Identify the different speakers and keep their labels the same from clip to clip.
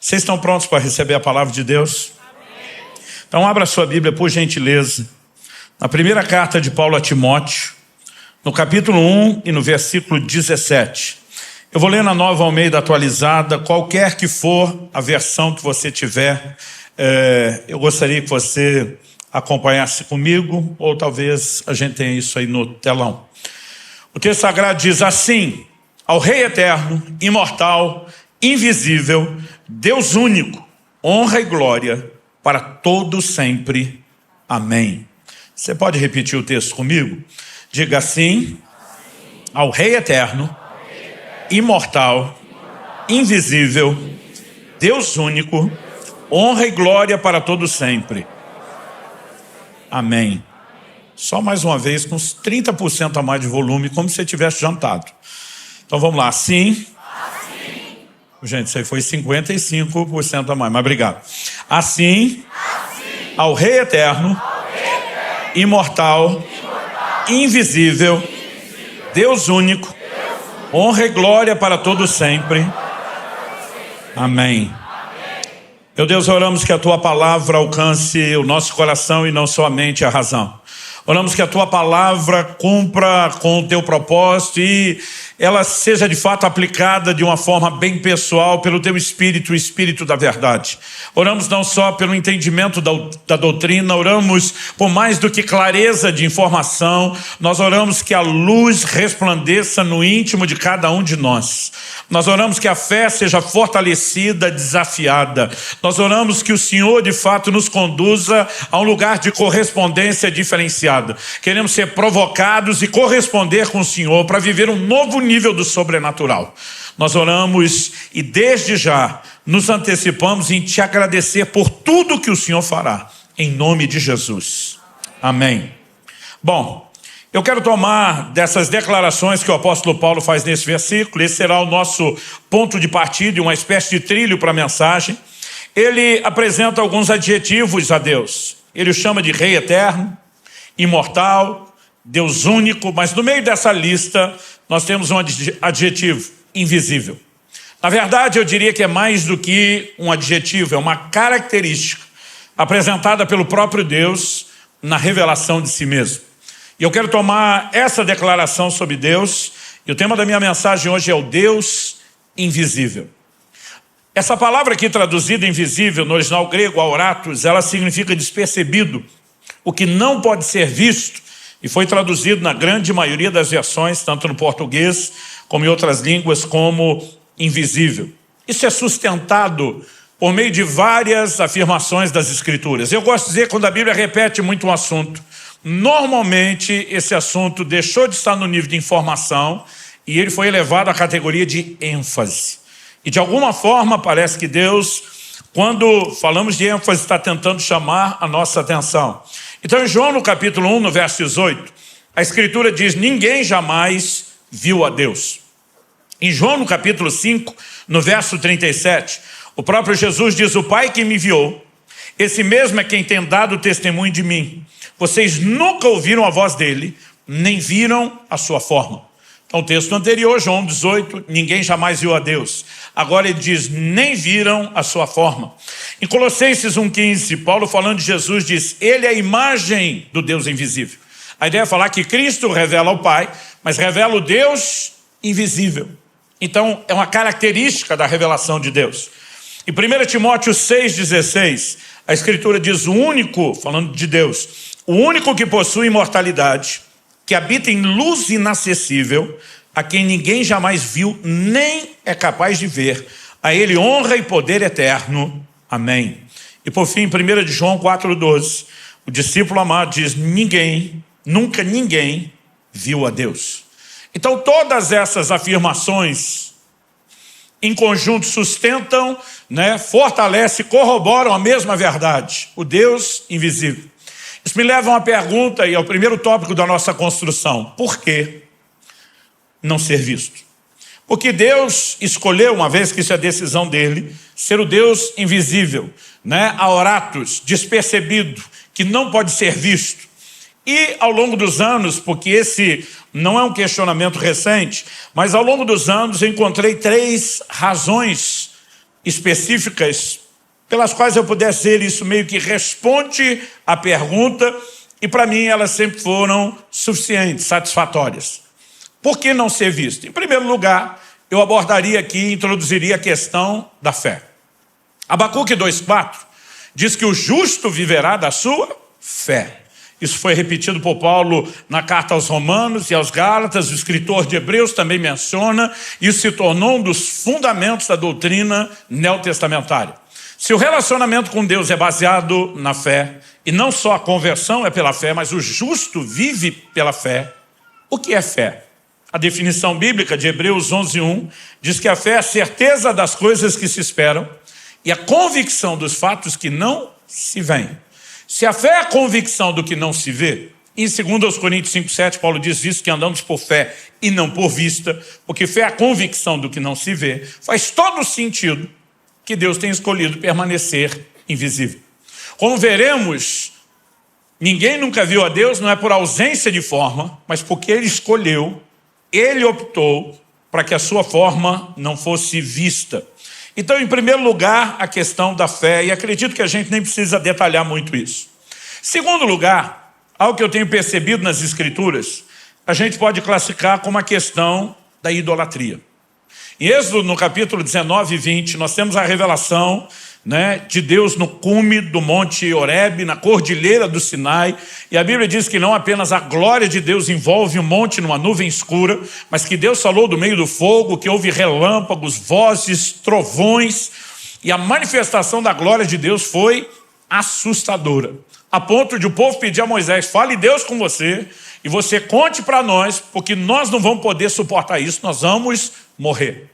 Speaker 1: Vocês estão prontos para receber a palavra de Deus? Amém. Então abra sua Bíblia, por gentileza, na primeira carta de Paulo a Timóteo, no capítulo 1 e no versículo 17. Eu vou ler na Nova Almeida atualizada, qualquer que for a versão que você tiver, eu gostaria que você acompanhasse comigo, ou talvez a gente tenha isso aí no telão. O texto sagrado diz assim: ao Rei eterno, imortal, invisível, Deus único, honra e glória para todo sempre. Amém. Você pode repetir o texto comigo? Diga assim: ao Rei eterno, imortal, invisível, Deus único, honra e glória para todo sempre. Amém. Só mais uma vez, com uns 30% a mais de volume, como se você tivesse jantado. Então vamos lá. Assim. Gente, isso aí foi 55% a mais, mas obrigado. Assim, ao Rei eterno, imortal, invisível, Deus único, honra e glória para todo sempre. Amém. Meu Deus, oramos que a Tua palavra alcance o nosso coração e não somente a razão. Oramos que a Tua palavra cumpra com o Teu propósito e ela seja de fato aplicada de uma forma bem pessoal pelo Teu Espírito, o Espírito da verdade. Oramos não só pelo entendimento da doutrina, oramos por mais do que clareza de informação, nós oramos que a luz resplandeça no íntimo de cada um de nós. Nós oramos que a fé seja fortalecida, desafiada. Nós oramos que o Senhor de fato nos conduza a um lugar de correspondência diferenciada. Queremos ser provocados e corresponder com o Senhor para viver um novo nível do sobrenatural. Nós oramos e desde já nos antecipamos em Te agradecer por tudo que o Senhor fará, em nome de Jesus. Amém. Bom, eu quero tomar dessas declarações que o apóstolo Paulo faz nesse versículo. Esse será o nosso ponto de partida, uma espécie de trilho para a mensagem. Ele apresenta alguns adjetivos a Deus. Ele o chama de Rei eterno, imortal, Deus único, mas no meio dessa lista nós temos um adjetivo: invisível. Na verdade, eu diria que é mais do que um adjetivo, é uma característica apresentada pelo próprio Deus na revelação de si mesmo. E eu quero tomar essa declaração sobre Deus, e o tema da minha mensagem hoje é o Deus invisível. Essa palavra aqui traduzida invisível, no original grego, auratus, ela significa despercebido, o que não pode ser visto, e foi traduzido na grande maioria das versões, tanto no português como em outras línguas, como invisível. Isso é sustentado por meio de várias afirmações das Escrituras. Eu gosto de dizer, quando a Bíblia repete muito um assunto, normalmente esse assunto deixou de estar no nível de informação e ele foi elevado à categoria de ênfase. E de alguma forma parece que Deus, quando falamos de ênfase, está tentando chamar a nossa atenção. Então em João no capítulo 1, no verso 18, a Escritura diz: ninguém jamais viu a Deus. Em João no capítulo 5, no verso 37, o próprio Jesus diz: o Pai que me enviou, esse mesmo é quem tem dado testemunho de mim. Vocês nunca ouviram a voz dele, nem viram a sua forma. Então o texto anterior, João 18, ninguém jamais viu a Deus. Agora ele diz: nem viram a sua forma. Em Colossenses 1,15, Paulo falando de Jesus diz: ele é a imagem do Deus invisível. A ideia é falar que Cristo revela ao Pai, mas revela o Deus invisível. Então é uma característica da revelação de Deus. Em 1 Timóteo 6,16, a Escritura diz: o único, falando de Deus, o único que possui imortalidade, que habita em luz inacessível, a quem ninguém jamais viu, nem é capaz de ver, a ele honra e poder eterno. Amém. E por fim, 1 de João 4,12, o discípulo amado diz: ninguém, nunca ninguém viu a Deus. Então todas essas afirmações em conjunto sustentam, fortalecem, corroboram a mesma verdade: o Deus invisível. Isso me leva a uma pergunta, e ao primeiro tópico da nossa construção: por que não ser visto? Porque Deus escolheu, uma vez que isso é a decisão dele, ser o Deus invisível, auratus, despercebido, que não pode ser visto. E ao longo dos anos, porque esse não é um questionamento recente, mas ao longo dos anos eu encontrei 3 razões específicas pelas quais eu pudesse dizer isso meio que responde à pergunta, e para mim elas sempre foram suficientes, satisfatórias. Por que não ser visto? Em primeiro lugar, eu abordaria aqui, introduziria a questão da fé. Abacuque 2,4 diz que o justo viverá da sua fé. Isso foi repetido por Paulo na carta aos Romanos e aos Gálatas. O escritor de Hebreus também menciona. Isso se tornou um dos fundamentos da doutrina neotestamentária. Se o relacionamento com Deus é baseado na fé, e não só a conversão é pela fé, mas o justo vive pela fé, o que é fé? A definição bíblica de Hebreus 11:1 diz que a fé é a certeza das coisas que se esperam e a convicção dos fatos que não se veem. Se a fé é a convicção do que não se vê, em 2 Coríntios 5,7, Paulo diz isso, que andamos por fé e não por vista, porque fé é a convicção do que não se vê, faz todo sentido que Deus tem escolhido permanecer invisível. Como veremos, ninguém nunca viu a Deus, não é por ausência de forma, mas porque Ele escolheu, Ele optou para que a sua forma não fosse vista. Então, em primeiro lugar, a questão da fé, e acredito que a gente nem precisa detalhar muito isso. Segundo lugar, algo que eu tenho percebido nas Escrituras, a gente pode classificar como a questão da idolatria. Em Êxodo, no capítulo 19 e 20, nós temos a revelação, de Deus no cume do monte Horebe, na cordilheira do Sinai, e a Bíblia diz que não apenas a glória de Deus envolve o monte numa nuvem escura, mas que Deus falou do meio do fogo, que houve relâmpagos, vozes, trovões, e a manifestação da glória de Deus foi assustadora, a ponto de o povo pedir a Moisés: fale Deus com você, e você conte para nós, porque nós não vamos poder suportar isso, nós vamos morrer.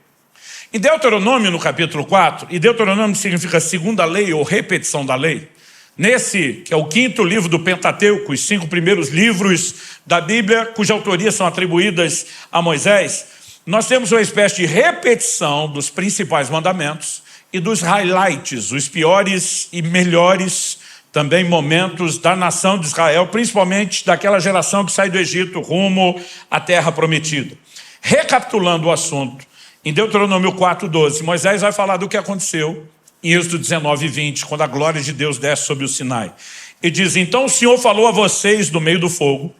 Speaker 1: Em Deuteronômio, no capítulo 4, e Deuteronômio significa segunda lei ou repetição da lei, nesse, que é o 5º livro do Pentateuco, os 5 primeiros livros da Bíblia, cuja autoria são atribuídas a Moisés, nós temos uma espécie de repetição dos principais mandamentos e dos highlights, os piores e melhores também momentos da nação de Israel, principalmente daquela geração que sai do Egito rumo à terra prometida. Recapitulando o assunto, em Deuteronômio 4:12, Moisés vai falar do que aconteceu em Êxodo 19:20, quando a glória de Deus desce sobre o Sinai. E diz: então o Senhor falou a vocês do meio do fogo,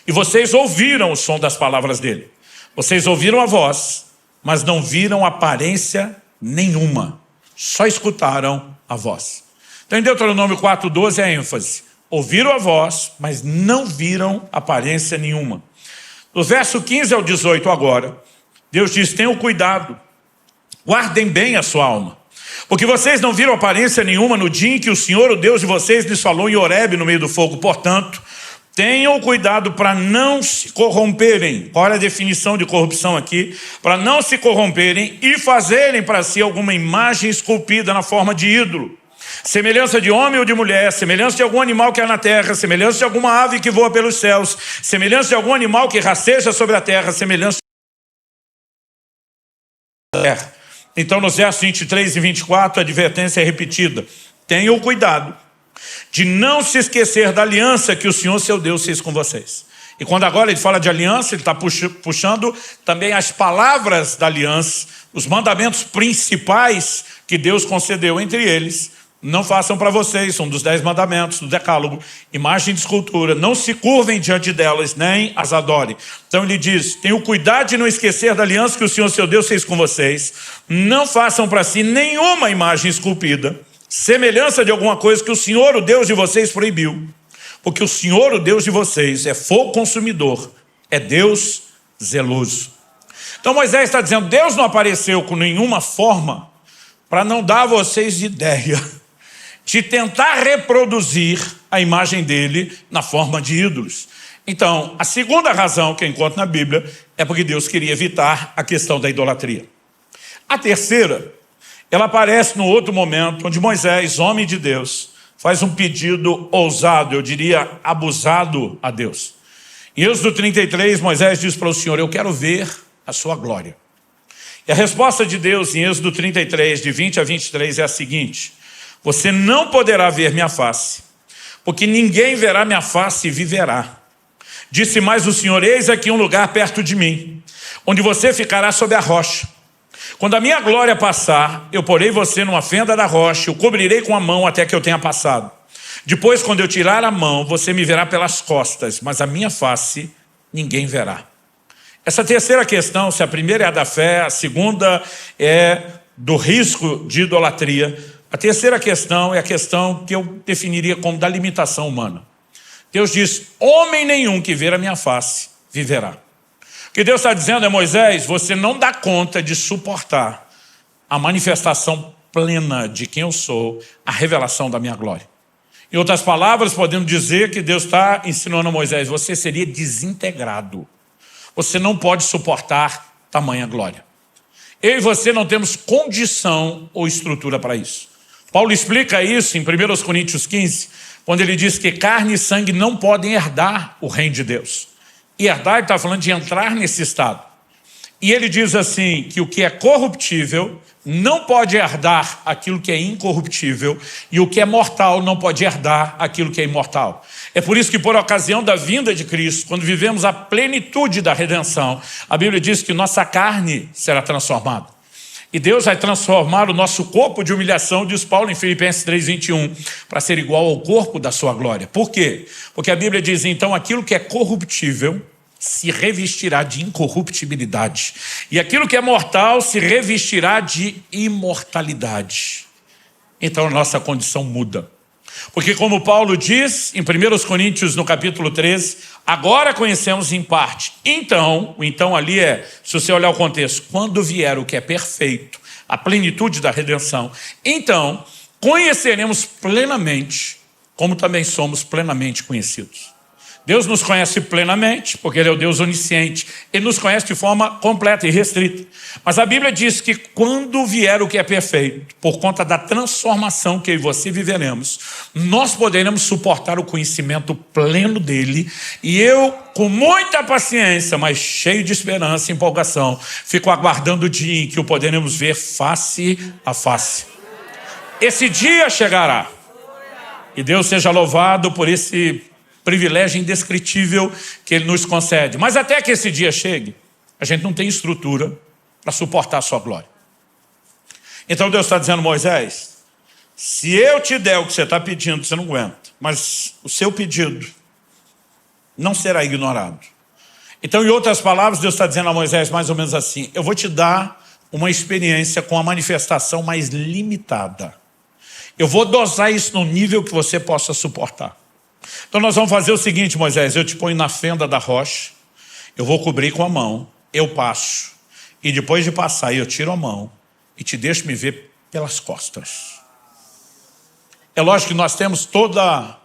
Speaker 1: e vocês ouviram o som das palavras dele. Vocês ouviram a voz, mas não viram aparência nenhuma. Só escutaram a voz. Então em Deuteronômio 4:12 é a ênfase. Ouviram a voz, mas não viram aparência nenhuma. Do verso 15 ao 18 agora, Deus diz: tenham cuidado, guardem bem a sua alma, porque vocês não viram aparência nenhuma no dia em que o Senhor, o Deus de vocês, lhes falou em Horebe no meio do fogo. Portanto, tenham cuidado para não se corromperem. Olha a definição de corrupção aqui: para não se corromperem e fazerem para si alguma imagem esculpida na forma de ídolo, semelhança de homem ou de mulher, semelhança de algum animal que há na terra, semelhança de alguma ave que voa pelos céus, semelhança de algum animal que rasteja sobre a terra, semelhança da terra. Então, nos versos 23 e 24, a advertência é repetida: tenham cuidado de não se esquecer da aliança que o Senhor, seu Deus, fez com vocês. E quando agora ele fala de aliança, ele está puxando também as palavras da aliança, os mandamentos principais que Deus concedeu, entre eles: não façam para vocês, um dos 10 mandamentos do decálogo, imagem de escultura, não se curvem diante delas, nem as adorem. Então ele diz: tenham cuidado de não esquecer da aliança que o Senhor, seu Deus, fez com vocês. Não façam para si nenhuma imagem esculpida, semelhança de alguma coisa que o Senhor, o Deus de vocês, proibiu. Porque o Senhor, o Deus de vocês, é fogo consumidor, é Deus zeloso. Então Moisés está dizendo: Deus não apareceu com nenhuma forma para não dar a vocês ideia de tentar reproduzir a imagem dele na forma de ídolos. Então, a segunda razão que eu encontro na Bíblia é porque Deus queria evitar a questão da idolatria. A terceira, ela aparece no outro momento, onde Moisés, homem de Deus, faz um pedido ousado, eu diria abusado a Deus. Em Êxodo 33, Moisés diz para o Senhor: eu quero ver a sua glória. E a resposta de Deus em Êxodo 33, de 20 a 23, é a seguinte: você não poderá ver minha face, porque ninguém verá minha face e viverá. Disse mais o Senhor: eis aqui um lugar perto de mim, onde você ficará sob a rocha. Quando a minha glória passar, eu porei você numa fenda da rocha, o cobrirei com a mão até que eu tenha passado. Depois, quando eu tirar a mão, você me verá pelas costas, mas a minha face ninguém verá. Essa terceira questão, se a primeira é a da fé, a segunda é do risco de idolatria, a terceira questão é a questão que eu definiria como da limitação humana. Deus diz, homem nenhum que ver a minha face viverá. O que Deus está dizendo é, Moisés, você não dá conta de suportar a manifestação plena de quem eu sou, a revelação da minha glória. Em outras palavras, podemos dizer que Deus está ensinando a Moisés, você seria desintegrado. Você não pode suportar tamanha glória. Eu e você não temos condição ou estrutura para isso. Paulo explica isso em 1 Coríntios 15, quando ele diz que carne e sangue não podem herdar o reino de Deus. E herdar, ele está falando de entrar nesse estado. E ele diz assim, que o que é corruptível não pode herdar aquilo que é incorruptível, e o que é mortal não pode herdar aquilo que é imortal. É por isso que, por ocasião da vinda de Cristo, quando vivemos a plenitude da redenção, a Bíblia diz que nossa carne será transformada. E Deus vai transformar o nosso corpo de humilhação, diz Paulo em Filipenses 3:21, para ser igual ao corpo da sua glória. Por quê? Porque a Bíblia diz, então, aquilo que é corruptível se revestirá de incorruptibilidade. E aquilo que é mortal se revestirá de imortalidade. Então a nossa condição muda. Porque como Paulo diz em 1 Coríntios no capítulo 13, agora conhecemos em parte. Então, o então ali é, se você olhar o contexto, quando vier o que é perfeito, a plenitude da redenção, então conheceremos plenamente, como também somos plenamente conhecidos. Deus nos conhece plenamente, porque Ele é o Deus onisciente. Ele nos conhece de forma completa e restrita. Mas a Bíblia diz que quando vier o que é perfeito, por conta da transformação que eu e você viveremos, nós poderemos suportar o conhecimento pleno dEle. E eu, com muita paciência, mas cheio de esperança e empolgação, fico aguardando o dia em que o poderemos ver face a face. Esse dia chegará. E Deus seja louvado por esse privilégio indescritível que Ele nos concede. Mas até que esse dia chegue, a gente não tem estrutura para suportar a sua glória. Então Deus está dizendo, Moisés, se eu te der o que você está pedindo, você não aguenta. Mas o seu pedido não será ignorado. Então, em outras palavras, Deus está dizendo a Moisés mais ou menos assim, eu vou te dar uma experiência com a manifestação mais limitada. Eu vou dosar isso no nível que você possa suportar. Então nós vamos fazer o seguinte, Moisés, eu te ponho na fenda da rocha, eu vou cobrir com a mão, eu passo, e depois de passar eu tiro a mão e te deixo me ver pelas costas. É lógico que nós temos toda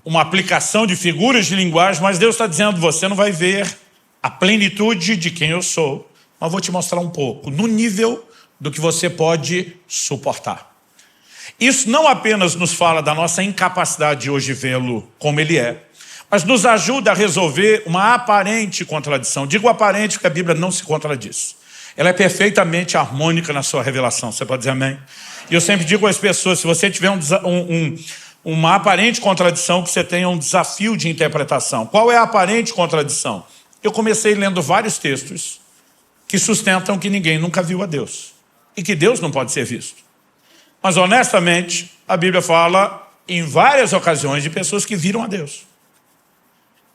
Speaker 1: uma aplicação de figuras de linguagem, mas Deus está dizendo, você não vai ver a plenitude de quem eu sou, mas vou te mostrar um pouco, no nível do que você pode suportar. Isso não apenas nos fala da nossa incapacidade de hoje vê-lo como Ele é, mas nos ajuda a resolver uma aparente contradição. Digo aparente porque a Bíblia não se contradiz. Ela é perfeitamente harmônica na sua revelação. Você pode dizer amém? E eu sempre digo às pessoas, se você tiver uma aparente contradição, que você tenha um desafio de interpretação. Qual é a aparente contradição? Eu comecei lendo vários textos que sustentam que ninguém nunca viu a Deus. E que Deus não pode ser visto. Mas, honestamente, a Bíblia fala em várias ocasiões de pessoas que viram a Deus.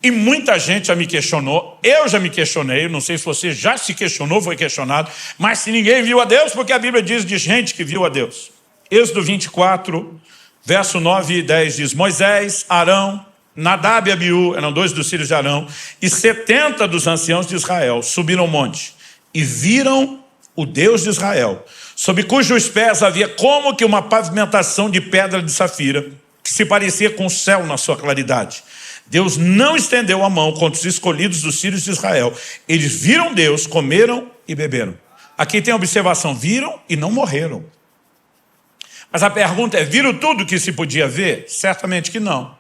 Speaker 1: E muita gente já me questionou, eu já me questionei, não sei se você já se questionou, foi questionado, mas se ninguém viu a Deus, porque a Bíblia diz de gente que viu a Deus. Êxodo 24, verso 9 e 10 diz, Moisés, Arão, Nadab e Abiú, eram 2 dos filhos de Arão, e 70 dos anciãos de Israel subiram o monte e viram o Deus de Israel, sob cujos pés havia como que uma pavimentação de pedra de safira, que se parecia com o céu na sua claridade. Deus não estendeu a mão contra os escolhidos dos filhos de Israel. Eles viram Deus, comeram e beberam. Aqui tem a observação, viram e não morreram. Mas a pergunta é, viram tudo que se podia ver? Certamente que não.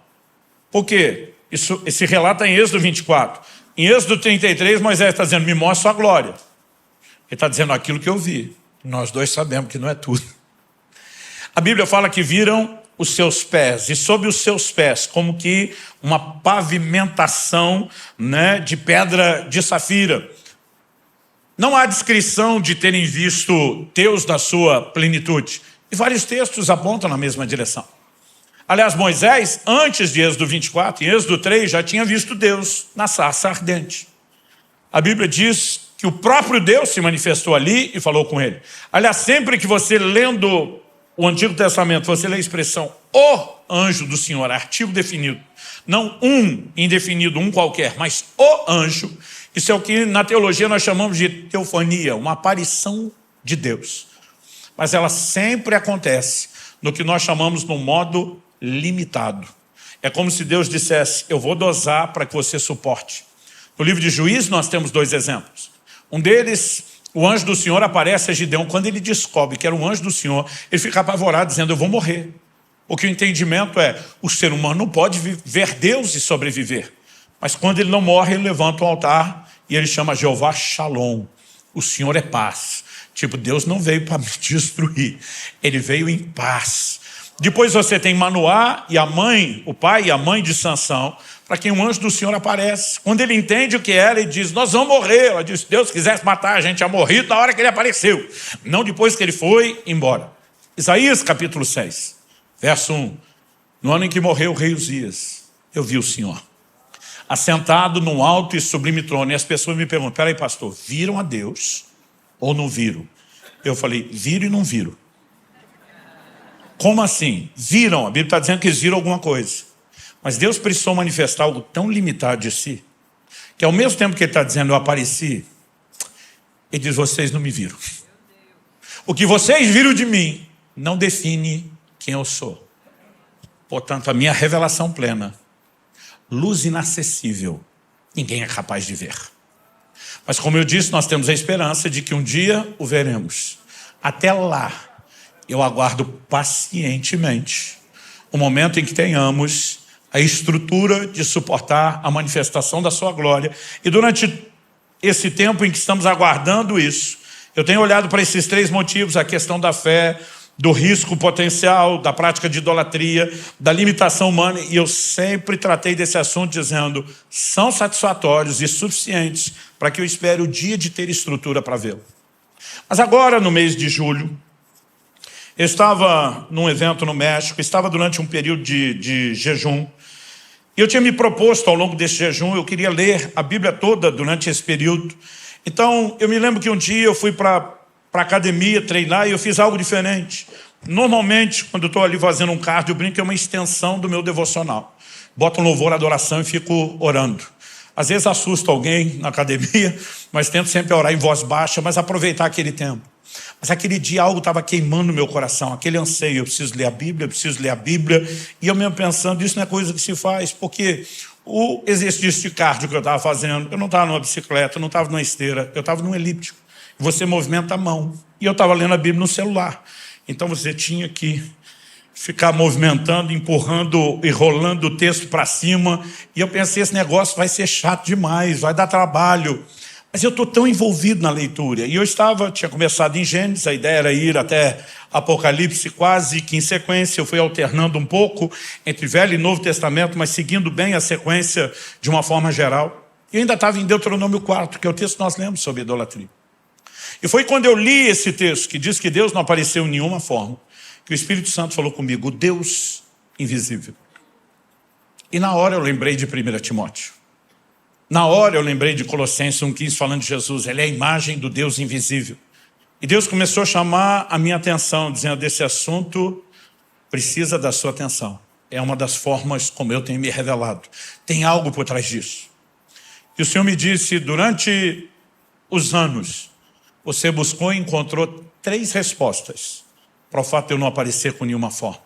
Speaker 1: Por quê? Esse relato é em Êxodo 24. Em Êxodo 33, Moisés está dizendo, me mostra a sua glória. Ele está dizendo aquilo que eu vi. Nós dois sabemos que não é tudo. A Bíblia fala que viram os seus pés, e sob os seus pés, como que uma pavimentação, né, de pedra de safira. Não há descrição de terem visto Deus na sua plenitude. E vários textos apontam na mesma direção. Aliás, Moisés, antes de Êxodo 24, em Êxodo 3, já tinha visto Deus na sarça ardente. A Bíblia diz que o próprio Deus se manifestou ali e falou com ele. Aliás, sempre que você lendo o Antigo Testamento, você lê a expressão o anjo do Senhor, artigo definido, não um indefinido, um qualquer, mas o anjo, isso é o que na teologia nós chamamos de teofania, uma aparição de Deus. Mas ela sempre acontece no que nós chamamos de um modo limitado. É como se Deus dissesse, eu vou dosar para que você suporte. No livro de Juízes nós temos 2 exemplos. Um deles, o anjo do Senhor aparece a Gideão. Quando ele descobre que era um anjo do Senhor, ele fica apavorado, dizendo, eu vou morrer. Porque o entendimento é, o ser humano não pode ver Deus e sobreviver. Mas quando ele não morre, ele levanta um altar e ele chama Jeová Shalom. O Senhor é paz. Tipo, Deus não veio para me destruir. Ele veio em paz. Depois você tem Manoá e a mãe, o pai e a mãe de Sansão, para quem o anjo do Senhor aparece. Quando ele entende o que era, ele diz, nós vamos morrer. Ela diz, se Deus quisesse matar, a gente tinha morrido na hora que ele apareceu. Não depois que ele foi embora. Isaías capítulo 6, verso 1. No ano em que morreu o rei Uzias, eu vi o Senhor assentado num alto e sublime trono. E as pessoas me perguntam, peraí pastor, viram a Deus ou não viram? Eu falei, viram e não viram. Como assim? Viram, a Bíblia está dizendo que eles viram alguma coisa. Mas Deus precisou manifestar algo tão limitado de si, que ao mesmo tempo que ele está dizendo, eu apareci, ele diz, vocês não me viram. O que vocês viram de mim não define quem eu sou. Portanto, a minha revelação plena, luz inacessível, ninguém é capaz de ver. Mas como eu disse, nós temos a esperança de que um dia o veremos. Até lá, eu aguardo pacientemente o momento em que tenhamos a estrutura de suportar a manifestação da sua glória. E durante esse tempo em que estamos aguardando isso, eu tenho olhado para esses 3 motivos, a questão da fé, do risco potencial, da prática de idolatria, da limitação humana, e eu sempre tratei desse assunto dizendo, são satisfatórios e suficientes para que eu espere o dia de ter estrutura para vê-lo. Mas agora, no mês de julho, eu estava num evento no México, estava durante um período de jejum, e eu tinha me proposto ao longo desse jejum, eu queria ler a Bíblia toda durante esse período. Então, eu me lembro que um dia eu fui para a academia treinar e eu fiz algo diferente. Normalmente, quando eu estou ali fazendo um cardio, eu brinco que é uma extensão do meu devocional. Boto um louvor, adoração e fico orando. Às vezes assusto alguém na academia, mas tento sempre orar em voz baixa, mas aproveitar aquele tempo. Mas aquele dia algo estava queimando no meu coração, aquele anseio, eu preciso ler a Bíblia, e eu mesmo pensando, isso não é coisa que se faz, porque o exercício de cardio que eu estava fazendo, eu não estava numa bicicleta, eu não estava numa esteira, eu estava num elíptico. Você movimenta a mão. E eu estava lendo a Bíblia no celular. Então você tinha que ficar movimentando, empurrando e rolando o texto para cima. E eu pensei, esse negócio vai ser chato demais, vai dar trabalho. Mas eu estou tão envolvido na leitura. E eu tinha começado em Gênesis, a ideia era ir até Apocalipse quase que em sequência. Eu fui alternando um pouco entre Velho e Novo Testamento, mas seguindo bem a sequência de uma forma geral. E eu ainda estava em Deuteronômio 4, que é o texto que nós lemos sobre idolatria. E foi quando eu li esse texto, que diz que Deus não apareceu em nenhuma forma, que o Espírito Santo falou comigo, o Deus invisível. E na hora eu lembrei de 1 Timóteo. Na hora eu lembrei de Colossenses 1,15 falando de Jesus. Ele é a imagem do Deus invisível. E Deus começou a chamar a minha atenção, dizendo, esse assunto precisa da sua atenção. É uma das formas como eu tenho me revelado. Tem algo por trás disso. E o Senhor me disse, durante os anos, você buscou e encontrou 3 respostas para o fato de eu não aparecer com nenhuma forma.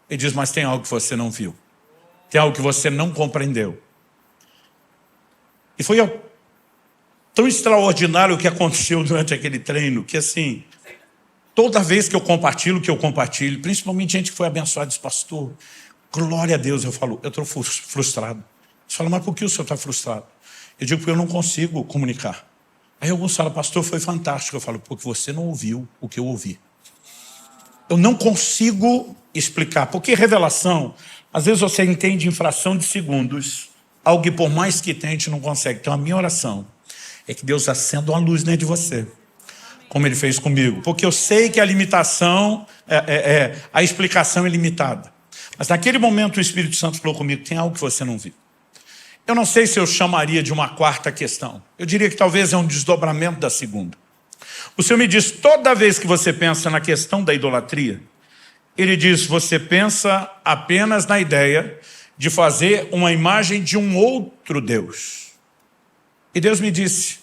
Speaker 1: Ele diz, mas tem algo que você não viu. Tem algo que você não compreendeu. E foi tão extraordinário o que aconteceu durante aquele treino, que assim, toda vez que eu compartilho o que eu compartilho, principalmente gente que foi abençoada, diz, pastor, glória a Deus, eu falo, eu estou frustrado. Você fala, mas por que o senhor está frustrado? Eu digo, porque eu não consigo comunicar. Aí alguns falam, pastor, foi fantástico. Eu falo, porque você não ouviu o que eu ouvi. Eu não consigo explicar, porque revelação, às vezes você entende em fração de segundos, algo que por mais que tente não consegue. Então a minha oração é que Deus acenda uma luz dentro de você, como Ele fez comigo. Porque eu sei que a limitação, a explicação é limitada. Mas naquele momento o Espírito Santo falou comigo, tem algo que você não viu. Eu não sei se eu chamaria de uma quarta questão. Eu diria que talvez é um desdobramento da segunda. O Senhor me diz, toda vez que você pensa na questão da idolatria, Ele diz, você pensa apenas na ideia de fazer uma imagem de um outro Deus. E Deus me disse,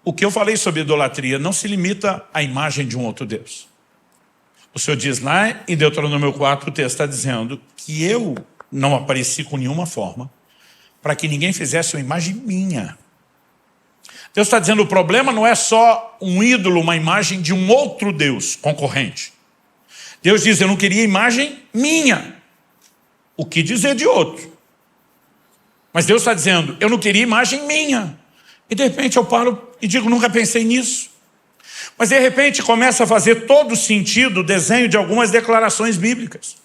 Speaker 1: o que eu falei sobre idolatria não se limita à imagem de um outro Deus. O Senhor diz lá em Deuteronômio 4, o texto está dizendo que eu não apareci com nenhuma forma para que ninguém fizesse uma imagem minha. Deus está dizendo, o problema não é só um ídolo, uma imagem de um outro Deus concorrente. Deus diz, eu não queria imagem minha. O que dizer de outro? Mas Deus está dizendo, eu não queria imagem minha. E de repente eu paro e digo, nunca pensei nisso. Mas de repente começa a fazer todo sentido o desenho de algumas declarações bíblicas.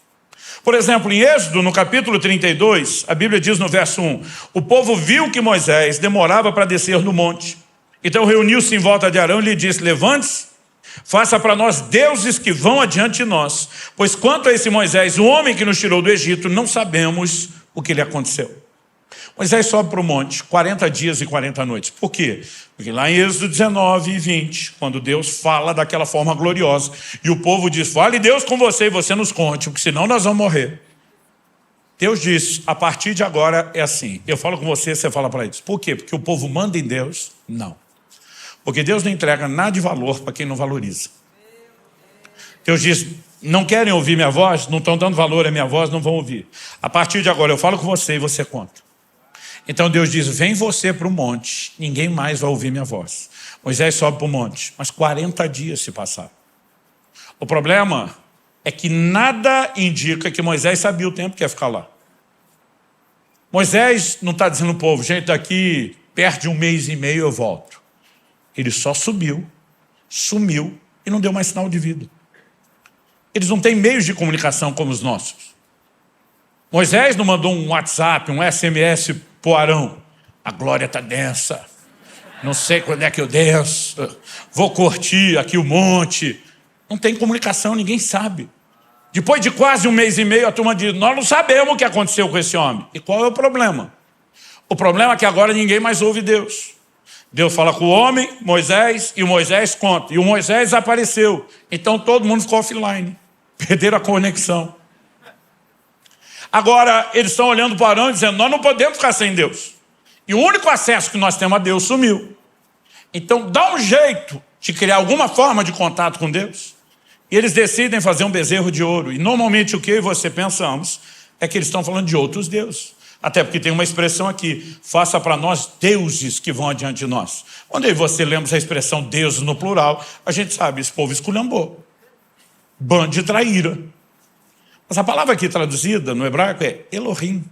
Speaker 1: Por exemplo, em Êxodo, no capítulo 32, a Bíblia diz no verso 1, o povo viu que Moisés demorava para descer no monte. Então reuniu-se em volta de Arão e lhe disse, levante-se, faça para nós deuses que vão adiante de nós. Pois quanto a esse Moisés, o homem que nos tirou do Egito, não sabemos o que lhe aconteceu. Moisés sobe para o monte, 40 dias e 40 noites. Por quê? Porque lá em Êxodo 19 e 20, quando Deus fala daquela forma gloriosa, e o povo diz, fale Deus com você e você nos conte, porque senão nós vamos morrer. Deus diz, a partir de agora é assim, eu falo com você, você fala para eles. Por quê? Porque o povo manda em Deus? Não. Porque Deus não entrega nada de valor para quem não valoriza. Deus diz, não querem ouvir minha voz? Não estão dando valor à minha voz, não vão ouvir. A partir de agora eu falo com você e você conta. Então Deus diz, vem você para o monte, ninguém mais vai ouvir minha voz. Moisés sobe para o monte, mas 40 dias se passaram. O problema é que nada indica que Moisés sabia o tempo que ia ficar lá. Moisés não está dizendo ao povo, gente, daqui perto de 1 mês e meio eu volto. Ele só subiu, sumiu e não deu mais sinal de vida. Eles não têm meios de comunicação como os nossos. Moisés não mandou um WhatsApp, um SMS para o Arão. A glória está densa. Não sei quando é que eu desço. Vou curtir aqui o monte. Não tem comunicação, ninguém sabe. Depois de quase 1 mês e meio, a turma diz, nós não sabemos o que aconteceu com esse homem. E qual é o problema? O problema é que agora ninguém mais ouve Deus. Deus fala com o homem, Moisés, e o Moisés conta. E o Moisés apareceu. Então todo mundo ficou offline. Perderam a conexão. Agora, eles estão olhando para Arão e dizendo, nós não podemos ficar sem Deus. E o único acesso que nós temos a Deus sumiu. Então, dá um jeito de criar alguma forma de contato com Deus. E eles decidem fazer um bezerro de ouro. E normalmente o que eu e você pensamos é que eles estão falando de outros deuses. Até porque tem uma expressão aqui, faça para nós deuses que vão adiante de nós. Quando eu e você lemos a expressão deuses no plural, a gente sabe, esse povo esculhambou. Bando de traíra. Mas a palavra aqui traduzida no hebraico é Elohim.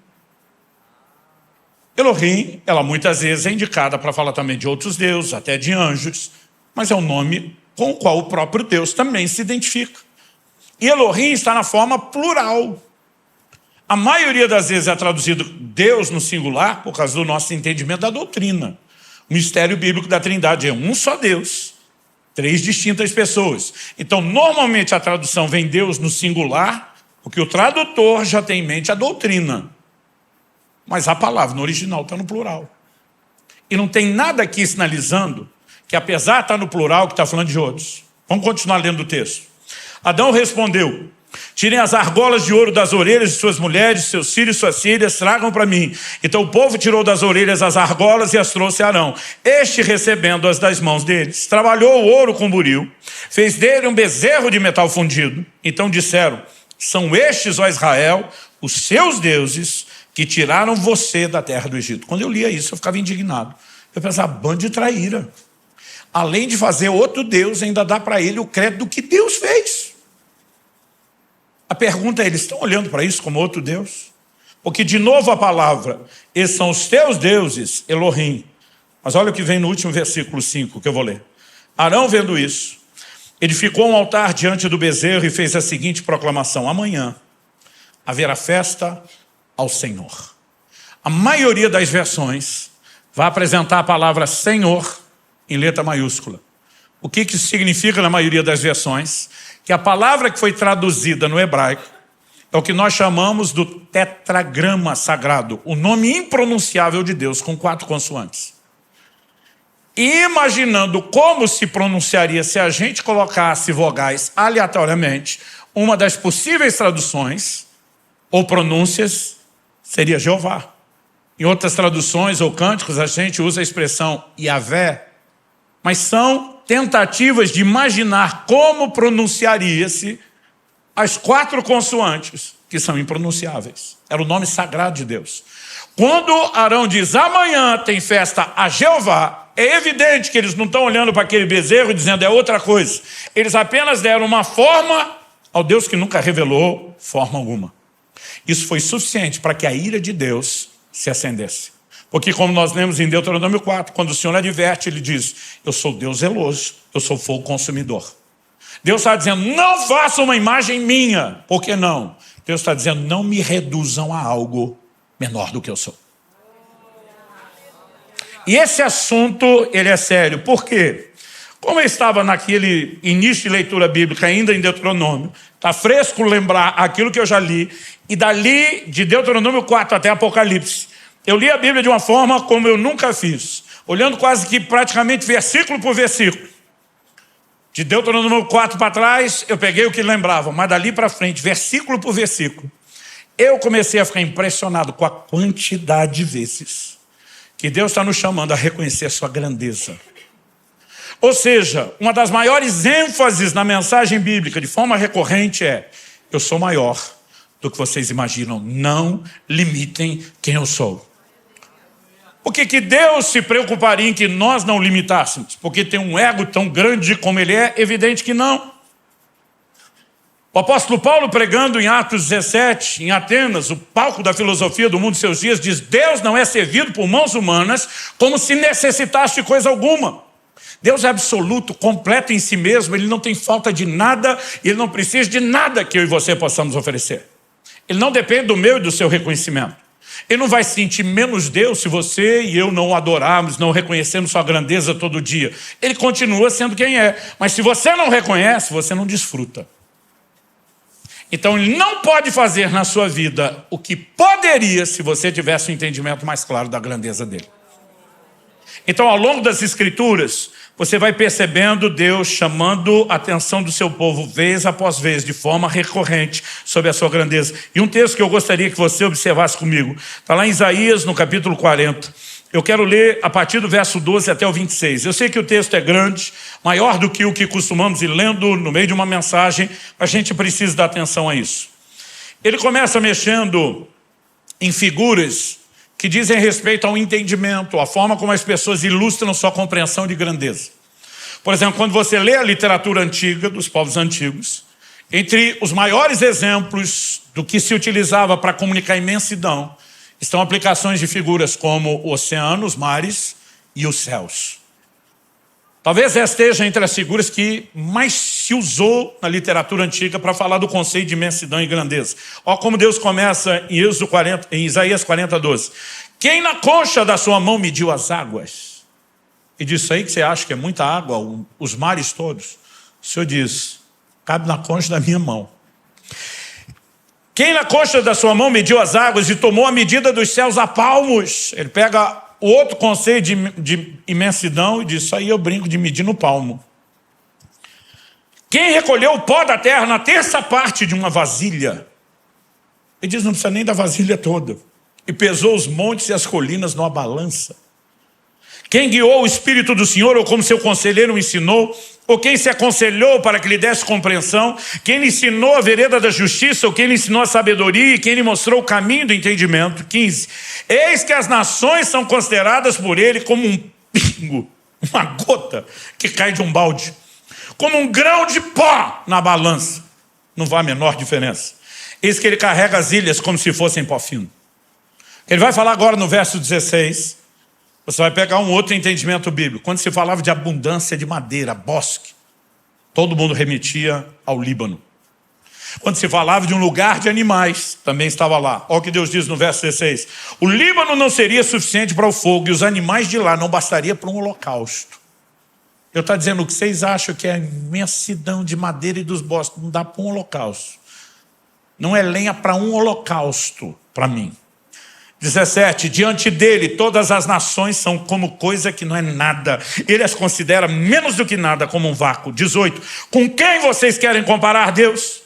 Speaker 1: Elohim, ela muitas vezes é indicada para falar também de outros deuses, até de anjos, mas é um nome com o qual o próprio Deus também se identifica. E Elohim está na forma plural. A maioria das vezes é traduzido Deus no singular por causa do nosso entendimento da doutrina. O mistério bíblico da Trindade é um só Deus, 3 distintas pessoas. Então, normalmente a tradução vem Deus no singular, porque o tradutor já tem em mente a doutrina. Mas a palavra no original está no plural. E não tem nada aqui sinalizando que apesar de estar no plural, que está falando de outros. Vamos continuar lendo o texto. Adão respondeu, tirem as argolas de ouro das orelhas de suas mulheres, seus filhos e suas filhas, tragam para mim. Então o povo tirou das orelhas as argolas e as trouxe a Arão. Este, recebendo-as das mãos deles, trabalhou o ouro com buril, fez dele um bezerro de metal fundido. Então disseram, são estes, ó Israel, os seus deuses que tiraram você da terra do Egito. Quando eu lia isso, eu ficava indignado. Eu pensava, bando de traíra. Além de fazer outro Deus, ainda dá para ele o crédito do que Deus fez. A pergunta é, eles estão olhando para isso como outro Deus? Porque, de novo, a palavra, esses são os teus deuses, Elohim. Mas olha o que vem no último versículo 5, que eu vou ler. Arão, vendo isso, edificou um altar diante do bezerro e fez a seguinte proclamação, amanhã haverá festa ao Senhor. A maioria das versões vai apresentar a palavra Senhor em letra maiúscula. O que isso significa na maioria das versões? Que a palavra que foi traduzida no hebraico é o que nós chamamos do tetragrama sagrado, o nome impronunciável de Deus, com 4 consoantes. Imaginando como se pronunciaria se a gente colocasse vogais aleatoriamente, uma das possíveis traduções ou pronúncias seria Jeová. Em outras traduções ou cânticos a gente usa a expressão Yahvé, mas são tentativas de imaginar como pronunciaria-se as 4 consoantes que são impronunciáveis. Era o nome sagrado de Deus. Quando Arão diz, amanhã tem festa a Jeová, é evidente que eles não estão olhando para aquele bezerro e dizendo é outra coisa. Eles apenas deram uma forma ao Deus que nunca revelou forma alguma. Isso foi suficiente para que a ira de Deus se acendesse. Porque como nós lemos em Deuteronômio 4, quando o Senhor adverte, ele diz, eu sou Deus zeloso, eu sou fogo consumidor. Deus está dizendo, não faça uma imagem minha. Por que não? Deus está dizendo, não me reduzam a algo menor do que eu sou. E esse assunto, ele é sério. Por quê? Como eu estava naquele início de leitura bíblica, ainda em Deuteronômio, está fresco lembrar aquilo que eu já li, e dali, de Deuteronômio 4 até Apocalipse, eu li a Bíblia de uma forma como eu nunca fiz, olhando quase que praticamente versículo por versículo. De Deuteronômio 4 para trás, eu peguei o que lembrava, mas dali para frente, versículo por versículo, eu comecei a ficar impressionado com a quantidade de vezes que Deus está nos chamando a reconhecer a sua grandeza. Ou seja, uma das maiores ênfases na mensagem bíblica, de forma recorrente, é eu sou maior do que vocês imaginam. Não limitem quem eu sou. Por que Deus se preocuparia em que nós não limitássemos? Porque tem um ego tão grande como ele é? Evidente que não. O apóstolo Paulo, pregando em Atos 17, em Atenas, o palco da filosofia do mundo de seus dias, diz, Deus não é servido por mãos humanas como se necessitasse de coisa alguma. Deus é absoluto, completo em si mesmo, ele não tem falta de nada, ele não precisa de nada que eu e você possamos oferecer. Ele não depende do meu e do seu reconhecimento. Ele não vai se sentir menos Deus se você e eu não o adorarmos, não reconhecemos sua grandeza todo dia. Ele continua sendo quem é, mas se você não reconhece, você não desfruta. Então ele não pode fazer na sua vida o que poderia se você tivesse um entendimento mais claro da grandeza dele. Então ao longo das escrituras, você vai percebendo Deus chamando a atenção do seu povo vez após vez, de forma recorrente, sobre a sua grandeza. E um texto que eu gostaria que você observasse comigo, está lá em Isaías, no capítulo 40. Eu quero ler a partir do verso 12 até o 26. Eu sei que o texto é grande, maior do que o que costumamos ir lendo no meio de uma mensagem, a gente precisa dar atenção a isso. Ele começa mexendo em figuras que dizem respeito ao entendimento, a forma como as pessoas ilustram sua compreensão de grandeza. Por exemplo, quando você lê a literatura antiga, dos povos antigos, entre os maiores exemplos do que se utilizava para comunicar imensidão, estão aplicações de figuras como o oceano, os mares e os céus. Talvez essa esteja entre as figuras que mais se usou na literatura antiga para falar do conceito de imensidão e grandeza. Olha como Deus começa em Isaías 40, 12. Quem na concha da sua mão mediu as águas? E disso aí que você acha que é muita água, os mares todos. O Senhor diz, cabe na concha da minha mão. Quem na concha da sua mão mediu as águas e tomou a medida dos céus a palmos? Ele pega o outro conceito de imensidão e diz, isso aí eu brinco de medir no palmo. Quem recolheu o pó da terra na terça parte de uma vasilha? Ele diz, não precisa nem da vasilha toda. E pesou os montes e as colinas numa balança. Quem guiou o Espírito do Senhor, ou como seu conselheiro o ensinou, ou quem se aconselhou para que lhe desse compreensão, quem lhe ensinou a vereda da justiça, ou quem lhe ensinou a sabedoria, e quem lhe mostrou o caminho do entendimento. 15. Eis que as nações são consideradas por ele como um pingo, uma gota que cai de um balde, como um grão de pó na balança. Não vai a menor diferença. Eis que ele carrega as ilhas como se fossem pó fino. Ele vai falar agora no verso 16, você vai pegar um outro entendimento bíblico. Quando se falava de abundância de madeira, bosque, todo mundo remetia ao Líbano. Quando se falava de um lugar de animais, também estava lá. Olha o que Deus diz no verso 16. O Líbano não seria suficiente para o fogo e os animais de lá não bastaria para um holocausto. Eu estou dizendo, o que vocês acham que é a imensidão de madeira e dos bosques, não dá para um holocausto. Não é lenha para um holocausto, para mim. 17, diante dele todas as nações são como coisa que não é nada. Ele as considera menos do que nada, como um vácuo. 18, com quem vocês querem comparar Deus?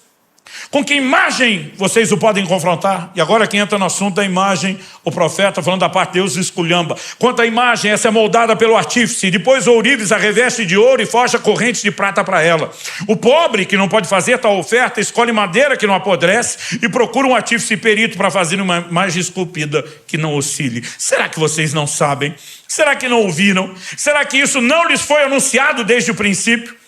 Speaker 1: Com que imagem vocês o podem confrontar? E agora que entra no assunto da imagem, o profeta falando da parte de Deus esculhamba. Quanto à imagem, essa é moldada pelo artífice, depois o ourives a reveste de ouro e forja correntes de prata para ela. O pobre, que não pode fazer tal oferta, escolhe madeira que não apodrece e procura um artífice perito para fazer uma imagem esculpida que não oscile. Será que vocês não sabem? Será que não ouviram? Será que isso não lhes foi anunciado desde o princípio?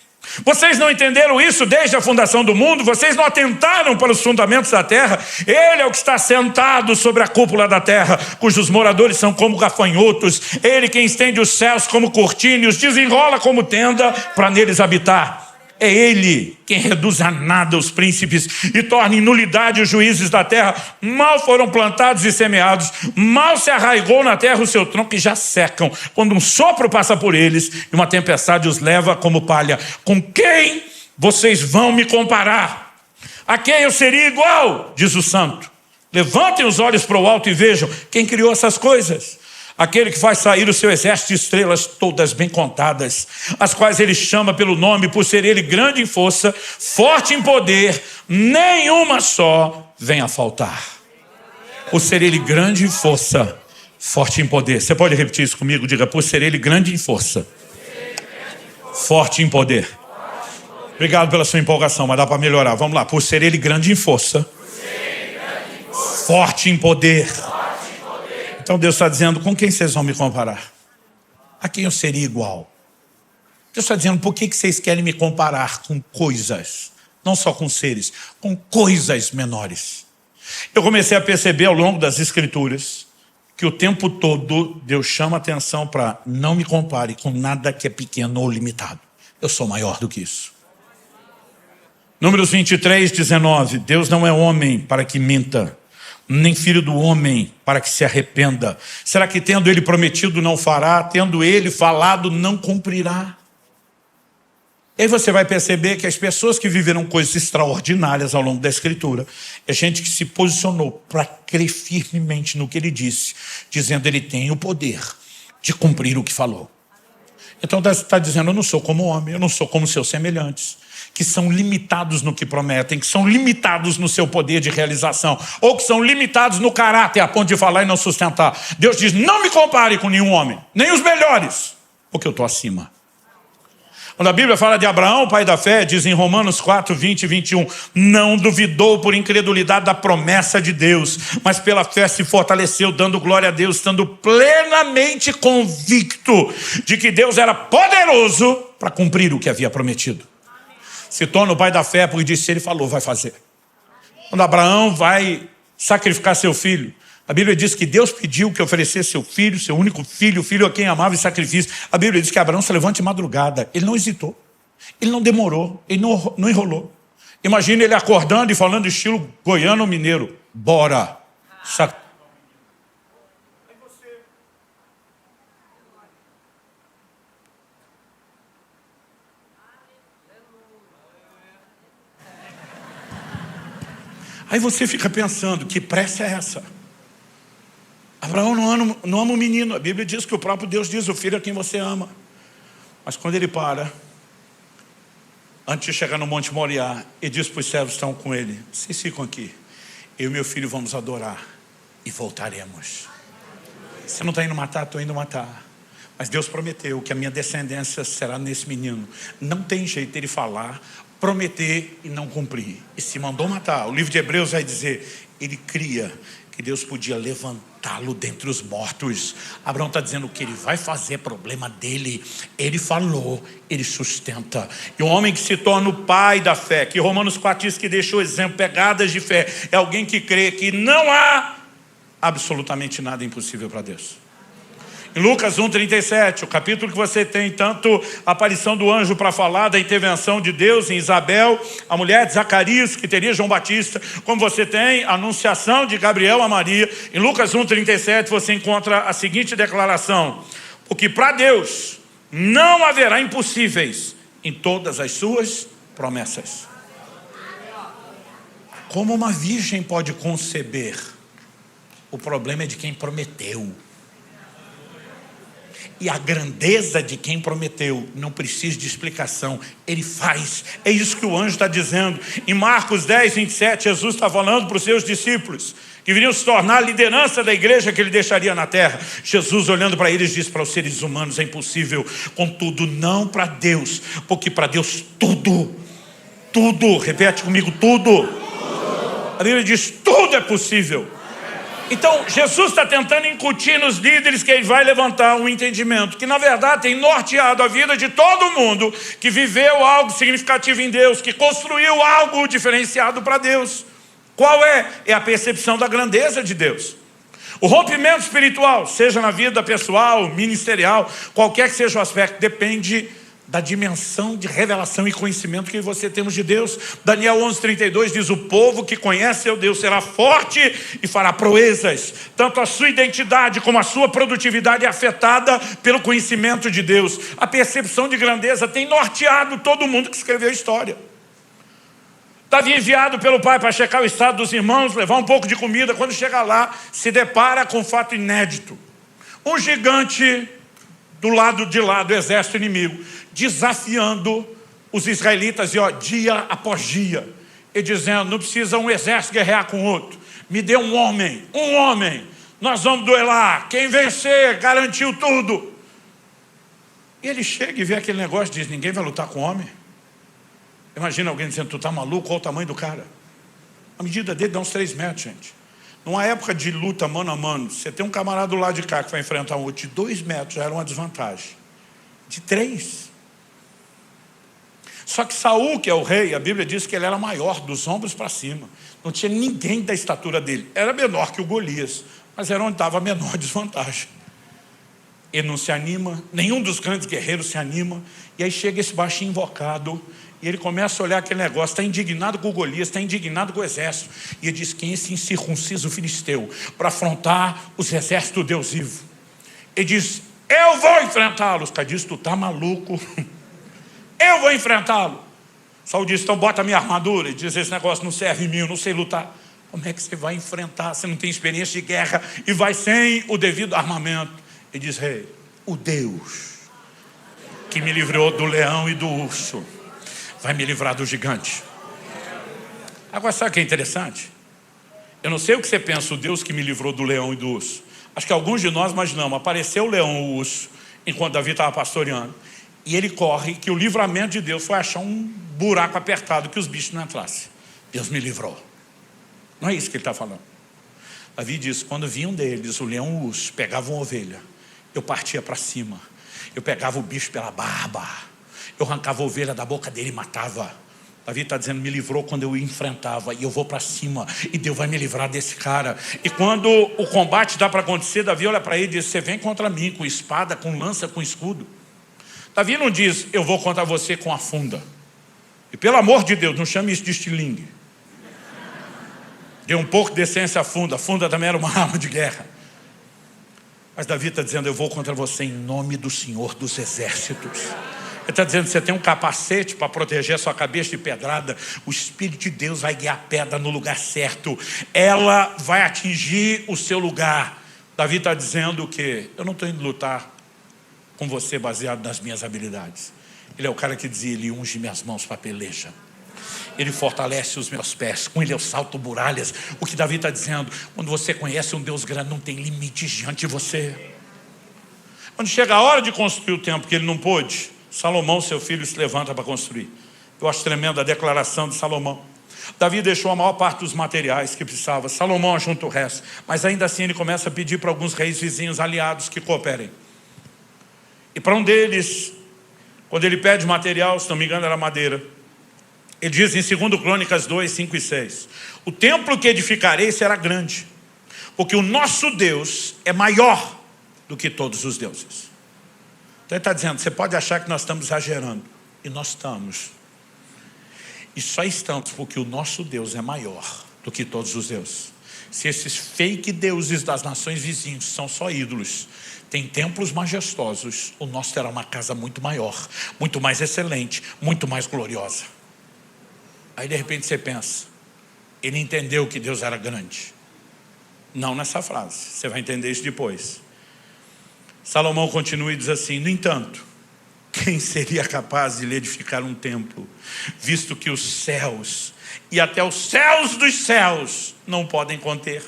Speaker 1: Vocês não entenderam isso desde a fundação do mundo? Vocês não atentaram para os fundamentos da terra? Ele é o que está sentado sobre a cúpula da terra, cujos moradores são como gafanhotos. Ele quem estende os céus como cortina e os desenrola como tenda para neles habitar. É ele quem reduz a nada os príncipes e torna em nulidade os juízes da terra. Mal foram plantados e semeados, mal se arraigou na terra o seu tronco e já secam, quando um sopro passa por eles e uma tempestade os leva como palha. Com quem vocês vão me comparar? A quem eu seria igual? Diz o santo. Levantem os olhos para o alto e vejam quem criou essas coisas. Aquele que faz sair o seu exército de estrelas todas bem contadas, as quais ele chama pelo nome, por ser ele grande em força, forte em poder, nenhuma só vem a faltar. Por ser ele grande em força, forte em poder. Você pode repetir isso comigo? Diga, por ser ele grande em força, forte em poder. Obrigado pela sua empolgação, mas dá para melhorar. Vamos lá, por ser ele grande em força, forte em poder. Então Deus está dizendo, com quem vocês vão me comparar? A quem eu seria igual? Deus está dizendo, por que vocês querem me comparar com coisas? Não só com seres, com coisas menores. Eu comecei a perceber ao longo das Escrituras que o tempo todo Deus chama atenção para não me compare com nada que é pequeno ou limitado. Eu sou maior do que isso. Números 23, 19. Deus não é homem para que minta, nem filho do homem para que se arrependa. Será que tendo ele prometido não fará? Tendo ele falado não cumprirá? E aí você vai perceber que as pessoas que viveram coisas extraordinárias ao longo da Escritura é gente que se posicionou para crer firmemente no que ele disse, dizendo ele tem o poder de cumprir o que falou. Então está dizendo, eu não sou como homem, eu não sou como seus semelhantes, que são limitados no que prometem, que são limitados no seu poder de realização, ou que são limitados no caráter a ponto de falar e não sustentar. Deus diz, não me compare com nenhum homem, nem os melhores, porque eu estou acima. Quando a Bíblia fala de Abraão, pai da fé, diz em Romanos 4, 20 e 21, não duvidou por incredulidade da promessa de Deus, mas pela fé se fortaleceu, dando glória a Deus, estando plenamente convicto de que Deus era poderoso para cumprir o que havia prometido. Se torna o pai da fé, porque disse, ele falou, vai fazer. Quando Abraão vai sacrificar seu filho, a Bíblia diz que Deus pediu que oferecesse seu filho, seu único filho, o filho a quem amava em sacrifício. A Bíblia diz que Abraão se levanta de madrugada. Ele não hesitou, ele não demorou, ele não enrolou. Imagina ele acordando e falando estilo goiano ou mineiro. Bora. Aí você fica pensando, que pressa é essa? Abraão não ama o menino. A Bíblia diz que o próprio Deus diz, o filho é quem você ama. Mas quando ele para, antes de chegar no Monte Moriá, ele diz para os servos que estão com ele, vocês ficam aqui, eu e meu filho vamos adorar e voltaremos. Você não está indo matar, estou indo matar. Mas Deus prometeu que a minha descendência será nesse menino. Não tem jeito ele falar, prometer e não cumprir. E se mandou matar. O livro de Hebreus vai dizer, ele cria que Deus podia levantá-lo dentre os mortos. Abraão está dizendo que ele vai fazer problema dele. Ele falou, ele sustenta. E um homem que se torna o pai da fé, que Romanos 4 diz que deixou exemplo, pegadas de fé, é alguém que crê que não há absolutamente nada impossível para Deus. Em Lucas 1,37, o capítulo que você tem tanto a aparição do anjo para falar da intervenção de Deus em Isabel, a mulher de Zacarias, que teria João Batista, como você tem a anunciação de Gabriel a Maria. Em Lucas 1,37 você encontra a seguinte declaração, porque para Deus não haverá impossíveis em todas as suas promessas. Como uma virgem pode conceber? O problema é de quem prometeu. E a grandeza de quem prometeu não precisa de explicação. Ele faz. É isso que o anjo está dizendo. Em Marcos 10, 27, Jesus está falando para os seus discípulos que viriam se tornar a liderança da igreja que ele deixaria na terra. Jesus, olhando para eles, diz: para os seres humanos é impossível, contudo não para Deus, porque para Deus tudo, repete comigo, tudo. A Bíblia diz: tudo é possível. Então, Jesus está tentando incutir nos líderes que ele vai levantar um entendimento que, na verdade, tem norteado a vida de todo mundo que viveu algo significativo em Deus, que construiu algo diferenciado para Deus. Qual é? É a percepção da grandeza de Deus. O rompimento espiritual, seja na vida pessoal, ministerial, qualquer que seja o aspecto, depende da dimensão de revelação e conhecimento que você temos de Deus. Daniel 11:32 diz: o povo que conhece seu Deus será forte e fará proezas. Tanto a sua identidade como a sua produtividade é afetada pelo conhecimento de Deus. A percepção de grandeza tem norteado todo mundo que escreveu a história. Davi, enviado pelo pai para checar o estado dos irmãos, levar um pouco de comida, quando chega lá, se depara com um fato inédito. Um gigante do lado de lá do exército inimigo, desafiando os israelitas, dia após dia, e dizendo: não precisa um exército guerrear com outro, me dê um homem, nós vamos duelar, quem vencer garantiu tudo. E ele chega e vê aquele negócio e diz: ninguém vai lutar com homem. Imagina alguém dizendo: tu tá maluco? Qual o tamanho do cara? A medida dele dá uns 3 metros, gente. Numa época de luta mano a mano, você tem um camarada do lado de cá que vai enfrentar um outro de 2 metros, já era uma desvantagem. De 3. Só que Saul, que é o rei, a Bíblia diz que ele era maior, dos ombros para cima. Não tinha ninguém da estatura dele. Era menor que o Golias, mas era onde estava a menor desvantagem. Ele não se anima, nenhum dos grandes guerreiros se anima. E aí chega esse baixinho invocado, e ele começa a olhar aquele negócio, está indignado com o Golias, está indignado com o exército. E ele diz: quem é esse incircunciso filisteu para afrontar os exércitos do Deus vivo? Ele diz: eu vou enfrentá-los. O cara diz: tu está maluco? Eu vou enfrentá-lo. Saul diz: então bota a minha armadura. Ele diz: esse negócio não serve em mim, eu não sei lutar. Como é que você vai enfrentar? Você não tem experiência de guerra e vai sem o devido armamento. Ele diz: rei, o Deus que me livrou do leão e do urso vai me livrar do gigante. Agora, sabe o que é interessante? Eu não sei o que você pensa, o Deus que me livrou do leão e do urso. Acho que alguns de nós imaginamos: apareceu o leão e o urso enquanto Davi estava pastoreando, e ele corre, que o livramento de Deus foi achar um buraco apertado que os bichos não entrassem. Deus me livrou. Não é isso que ele está falando. Davi diz: quando vinha um deles, o leão e o urso, pegavam uma ovelha, eu partia para cima, eu pegava o bicho pela barba, eu arrancava a ovelha da boca dele e matava. Davi está dizendo: me livrou quando eu o enfrentava, e eu vou para cima, e Deus vai me livrar desse cara. E quando o combate dá para acontecer, Davi olha para ele e diz: você vem contra mim com espada, com lança, com escudo. Davi não diz: eu vou contra você com a funda. E pelo amor de Deus, não chame isso de estilingue. Dê um pouco de decência à funda. A funda também era uma arma de guerra. Mas Davi está dizendo: eu vou contra você em nome do Senhor dos Exércitos. Ele está dizendo: você tem um capacete para proteger a sua cabeça de pedrada. O Espírito de Deus vai guiar a pedra no lugar certo. Ela vai atingir o seu lugar. Davi está dizendo que eu não estou indo lutar com você baseado nas minhas habilidades. Ele é o cara que dizia: ele unge minhas mãos para a peleja, ele fortalece os meus pés, com ele eu salto muralhas. O que Davi está dizendo: quando você conhece um Deus grande, não tem limites diante de você. Quando chega a hora de construir o templo, que ele não pôde, Salomão, seu filho, se levanta para construir. Eu acho tremenda a declaração de Salomão. Davi deixou a maior parte dos materiais que precisava, Salomão ajunta o resto. Mas ainda assim ele começa a pedir para alguns reis vizinhos aliados que cooperem. E para um deles, quando ele pede material, se não me engano era madeira, ele diz em 2 Crônicas 2, 5 e 6: o templo que edificarei será grande, porque o nosso Deus é maior do que todos os deuses. Então ele está dizendo: você pode achar que nós estamos exagerando, e nós estamos. E só estamos porque o nosso Deus é maior do que todos os deuses. Se esses fake deuses das nações vizinhas são só ídolos, tem templos majestosos, o nosso terá uma casa muito maior, muito mais excelente, muito mais gloriosa. Aí de repente você pensa, ele entendeu que Deus era grande. Não nessa frase, você vai entender isso depois. Salomão continua e diz assim: no entanto, quem seria capaz de lhe edificar um templo, visto que os céus e até os céus dos céus não podem conter?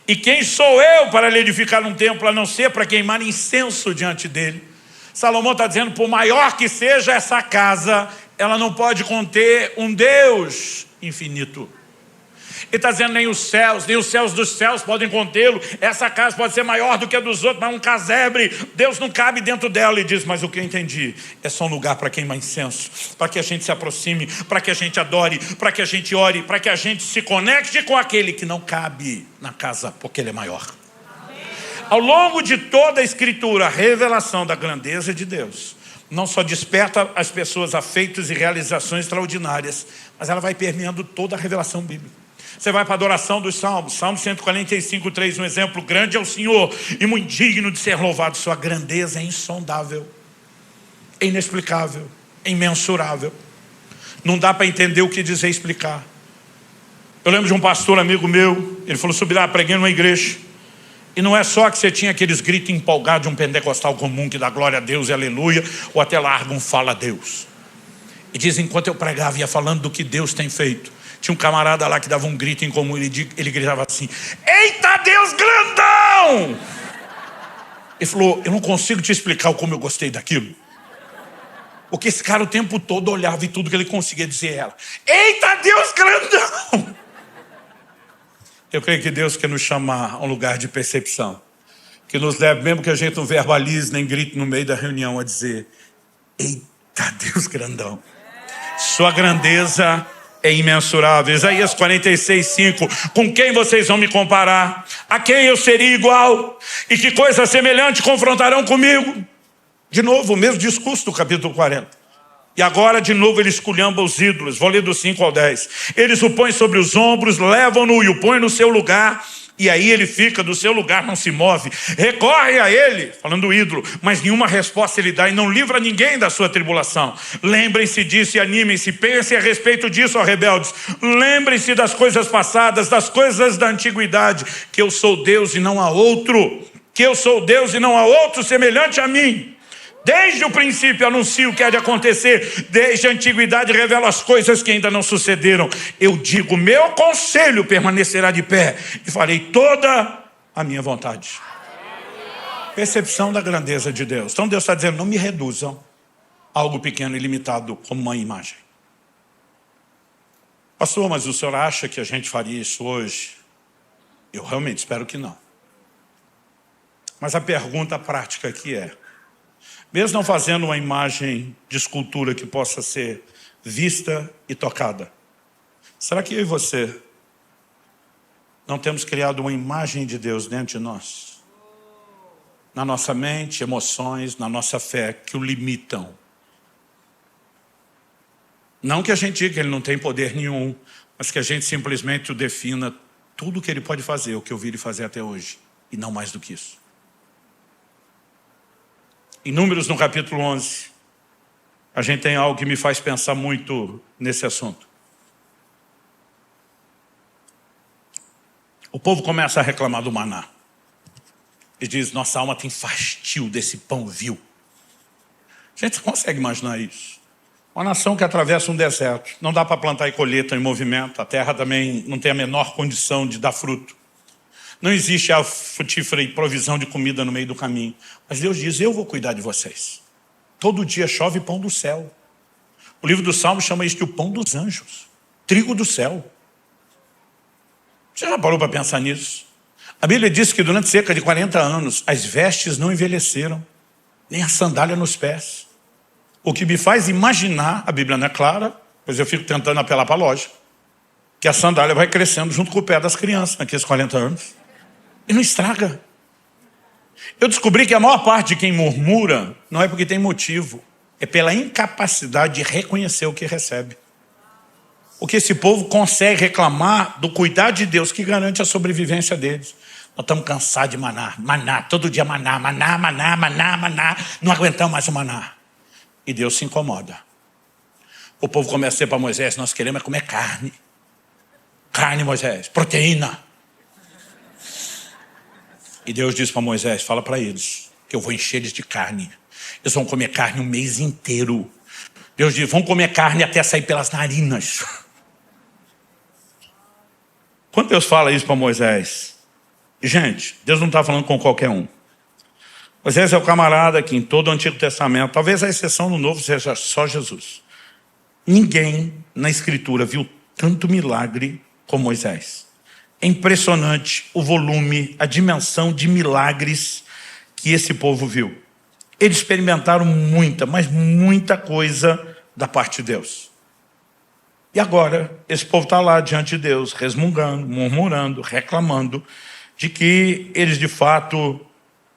Speaker 1: E quem sou eu para lhe edificar um templo, a não ser para queimar incenso diante dele? Salomão está dizendo, por maior que seja essa casa, ela não pode conter um Deus infinito. Ele está dizendo, nem os céus dos céus podem contê-lo. Essa casa pode ser maior do que a dos outros, mas um casebre, Deus não cabe dentro dela. E diz, mas o que eu entendi é só um lugar para queimar incenso, para que a gente se aproxime, para que a gente adore, para que a gente ore, para que a gente se conecte com aquele que não cabe na casa, porque ele é maior. Ao longo de toda a Escritura, a revelação da grandeza de Deus não só desperta as pessoas a feitos e realizações extraordinárias, mas ela vai permeando toda a revelação bíblica. Você vai para a adoração dos Salmos, Salmo 145, 3, um exemplo: grande é o Senhor e muito digno de ser louvado. Sua grandeza é insondável, é inexplicável, é imensurável. Não dá para entender o que dizer e explicar. Eu lembro de um pastor amigo meu, ele falou, subi lá, preguei numa igreja. E não é só que você tinha aqueles gritos empolgados de um pentecostal comum que dá glória a Deus e aleluia, ou até larga um fala a Deus. E diz, enquanto eu pregava, ia falando do que Deus tem feito, tinha um camarada lá que dava um grito em comum, ele gritava assim, eita Deus grandão! Ele falou, eu não consigo te explicar como eu gostei daquilo. Porque esse cara o tempo todo olhava e tudo que ele conseguia dizer era, eita Deus grandão! Eu creio que Deus quer nos chamar a um lugar de percepção, que nos leve, mesmo que a gente não verbalize nem grite no meio da reunião, a dizer, eita Deus grandão, sua grandeza é imensurável. Isaías 46, 5, com quem vocês vão me comparar? A quem eu seria igual? E que coisa semelhante confrontarão comigo? De novo, o mesmo discurso do capítulo 40. E agora, de novo, ele esculhamba os ídolos. Vou ler do 5 ao 10. Eles o põem sobre os ombros, levam-no e o põem no seu lugar. E aí ele fica do seu lugar, não se move. Recorre a ele, falando do ídolo, mas nenhuma resposta ele dá e não livra ninguém da sua tribulação. Lembrem-se disso e animem-se. Pensem a respeito disso, ó rebeldes. Lembrem-se das coisas passadas, das coisas da antiguidade. Que eu sou Deus e não há outro. Que eu sou Deus e não há outro semelhante a mim. Desde o princípio anuncio o que há de acontecer, desde a antiguidade revelo as coisas que ainda não sucederam. Eu digo, meu conselho permanecerá de pé e farei toda a minha vontade. Percepção da grandeza de Deus. Então Deus está dizendo, não me reduzam a algo pequeno e limitado como uma imagem. Pastor, mas o senhor acha que a gente faria isso hoje? Eu realmente espero que não. Mas a pergunta prática aqui é, mesmo não fazendo uma imagem de escultura que possa ser vista e tocada, será que eu e você não temos criado uma imagem de Deus dentro de nós? Na nossa mente, emoções, na nossa fé, que o limitam. Não que a gente diga que ele não tem poder nenhum, mas que a gente simplesmente o defina tudo o que ele pode fazer, o que eu vi ele fazer até hoje, e não mais do que isso. Em Números, no capítulo 11, a gente tem algo que me faz pensar muito nesse assunto. O povo começa a reclamar do maná. E diz, nossa alma tem fastio desse pão vil. A gente consegue imaginar isso. Uma nação que atravessa um deserto. Não dá para plantar e colher, está em movimento. A terra também não tem a menor condição de dar fruto. Não existe a frutífera e provisão de comida no meio do caminho. Mas Deus diz, eu vou cuidar de vocês. Todo dia chove pão do céu. O livro do Salmo chama isso de o pão dos anjos. Trigo do céu. Você já parou para pensar nisso? A Bíblia diz que durante cerca de 40 anos, as vestes não envelheceram, nem a sandália nos pés. O que me faz imaginar, a Bíblia não é clara, pois eu fico tentando apelar para a lógica, que a sandália vai crescendo junto com o pé das crianças naqueles 40 anos. E não estraga. Eu descobri que a maior parte de quem murmura não é porque tem motivo, é pela incapacidade de reconhecer o que recebe. Porque esse povo consegue reclamar do cuidado de Deus que garante a sobrevivência deles. Nós estamos cansados de maná, todo dia maná, não aguentamos mais o maná. E Deus se incomoda. O povo começa a dizer para Moisés, nós queremos comer carne. Carne, Moisés, proteína. E Deus diz para Moisés, fala para eles, que eu vou encher eles de carne. Eles vão comer carne um mês inteiro. Deus diz, vão comer carne até sair pelas narinas. Quando Deus fala isso para Moisés, gente, Deus não está falando com qualquer um. Moisés é o camarada que em todo o Antigo Testamento, talvez a exceção no Novo seja só Jesus. Ninguém na Escritura viu tanto milagre como Moisés. É impressionante o volume, a dimensão de milagres que esse povo viu. Eles experimentaram muita, mas muita coisa da parte de Deus. E agora, esse povo está lá diante de Deus, resmungando, murmurando, reclamando de que eles de fato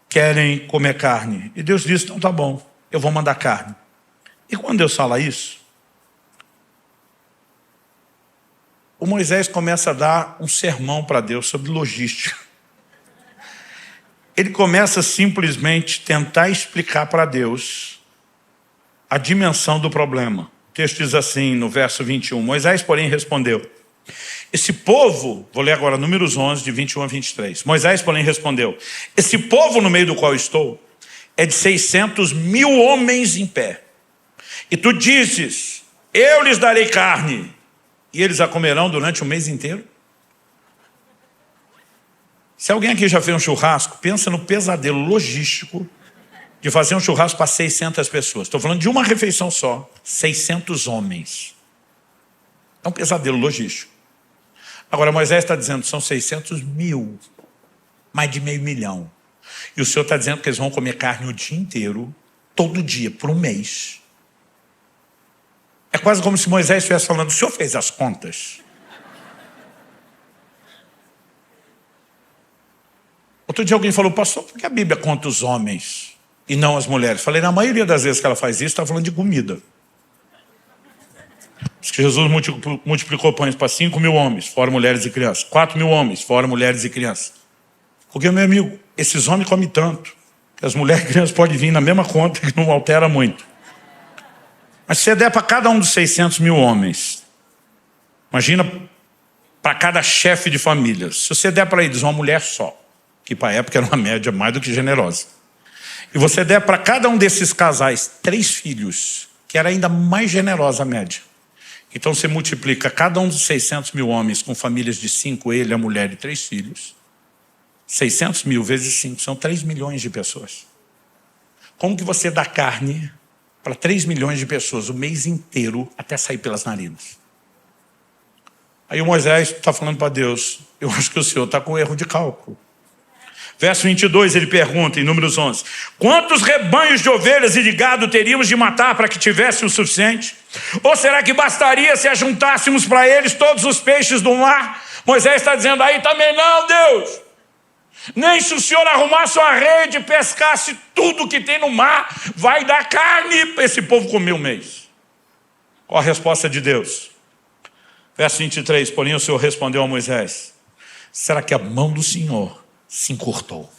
Speaker 1: querem comer carne. E Deus diz, então tá bom, eu vou mandar carne. E quando Deus fala isso, o Moisés começa a dar um sermão para Deus sobre logística. Ele começa simplesmente a tentar explicar para Deus a dimensão do problema. O texto diz assim, no verso 21, Moisés, porém, respondeu. Esse povo, vou ler agora Números 11, de 21 a 23. Moisés, porém, respondeu. Esse povo no meio do qual estou é de 600.000 homens em pé. E tu dizes, eu lhes darei carne, e eles a comerão durante o mês inteiro? Se alguém aqui já fez um churrasco, pensa no pesadelo logístico de fazer um churrasco para 600 pessoas. Estou falando de uma refeição só, 600 homens. É um pesadelo logístico. Agora, Moisés está dizendo, são 600.000, mais de 500 mil. E o Senhor está dizendo que eles vão comer carne o dia inteiro, todo dia, por um mês. É quase como se Moisés estivesse falando, o Senhor fez as contas? Outro dia alguém falou, pastor, por que a Bíblia conta os homens e não as mulheres? Falei, na maioria das vezes que ela faz isso, está falando de comida. Diz que Jesus multiplicou pães para 5.000 homens, fora mulheres e crianças. 4.000 homens, fora mulheres e crianças. Porque, meu amigo, esses homens comem tanto, que as mulheres e crianças podem vir na mesma conta, que não altera muito. Mas se você der para cada um dos 600.000 homens, imagina para cada chefe de família, se você der para eles uma mulher só, que para a época era uma média mais do que generosa, e você der para cada um desses casais 3 filhos, que era ainda mais generosa a média, então você multiplica cada um dos 600.000 homens com famílias de 5, ele, a mulher e 3 filhos, 600.000 vezes 5, são 3 milhões de pessoas. Como que você dá carne para 3 milhões de pessoas o mês inteiro até sair pelas narinas? Aí o Moisés está falando para Deus, eu acho que o Senhor está com erro de cálculo. Verso 22, ele pergunta, em Números 11, quantos rebanhos de ovelhas e de gado teríamos de matar para que tivesse o suficiente? Ou será que bastaria se ajuntássemos para eles todos os peixes do mar? Moisés está dizendo, aí também não, Deus. Nem se o Senhor arrumasse uma rede e pescasse tudo que tem no mar, vai dar carne para esse povo comer um mês. Qual a resposta de Deus? Verso 23, porém o Senhor respondeu a Moisés, será que a mão do Senhor se encurtou?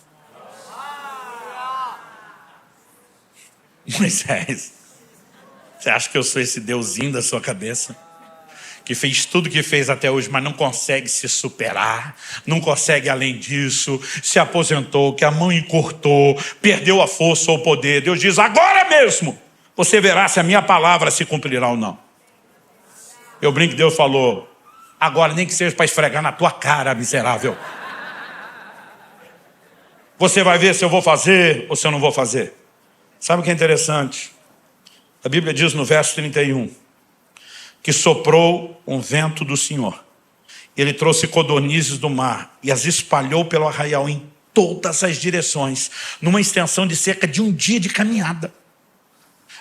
Speaker 1: Moisés, você acha que eu sou esse deusinho da sua cabeça? Que fez tudo que fez até hoje, mas não consegue se superar, não consegue além disso, se aposentou, que a mão encurtou, perdeu a força ou o poder. Deus diz, agora mesmo, você verá se a minha palavra se cumprirá ou não. Eu brinco, Deus falou, agora nem que seja para esfregar na tua cara, miserável. Você vai ver se eu vou fazer ou se eu não vou fazer. Sabe o que é interessante? A Bíblia diz no verso 31, que soprou um vento do Senhor. Ele trouxe codornizes do mar e as espalhou pelo arraial em todas as direções, numa extensão de cerca de um dia de caminhada.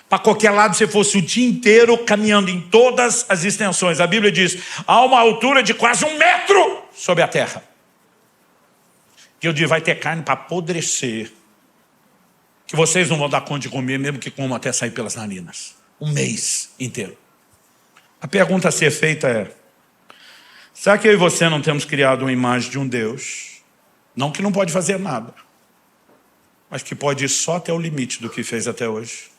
Speaker 1: Para qualquer lado você fosse o dia inteiro caminhando em todas as extensões. A Bíblia diz, a uma altura de quase 1 metro sobre a terra. Que eu digo, vai ter carne para apodrecer, que vocês não vão dar conta de comer, mesmo que comam até sair pelas narinas. Um mês inteiro. A pergunta a ser feita é: será que eu e você não temos criado uma imagem de um Deus, não que não pode fazer nada, mas que pode ir só até o limite do que fez até hoje?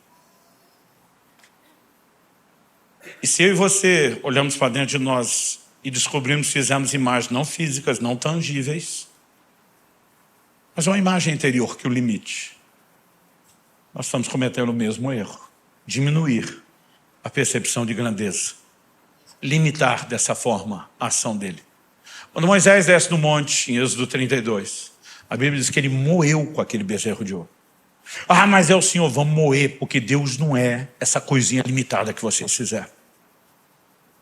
Speaker 1: E se eu e você olhamos para dentro de nós e descobrimos que fizemos imagens não físicas, não tangíveis, mas uma imagem interior que o limite, nós estamos cometendo o mesmo erro: diminuir a percepção de grandeza, limitar dessa forma a ação dele. Quando Moisés desce do monte, em Êxodo 32, a Bíblia diz que ele moeu com aquele bezerro de ouro. Ah, mas é o Senhor, vamos moer, porque Deus não é essa coisinha limitada que vocês fizeram.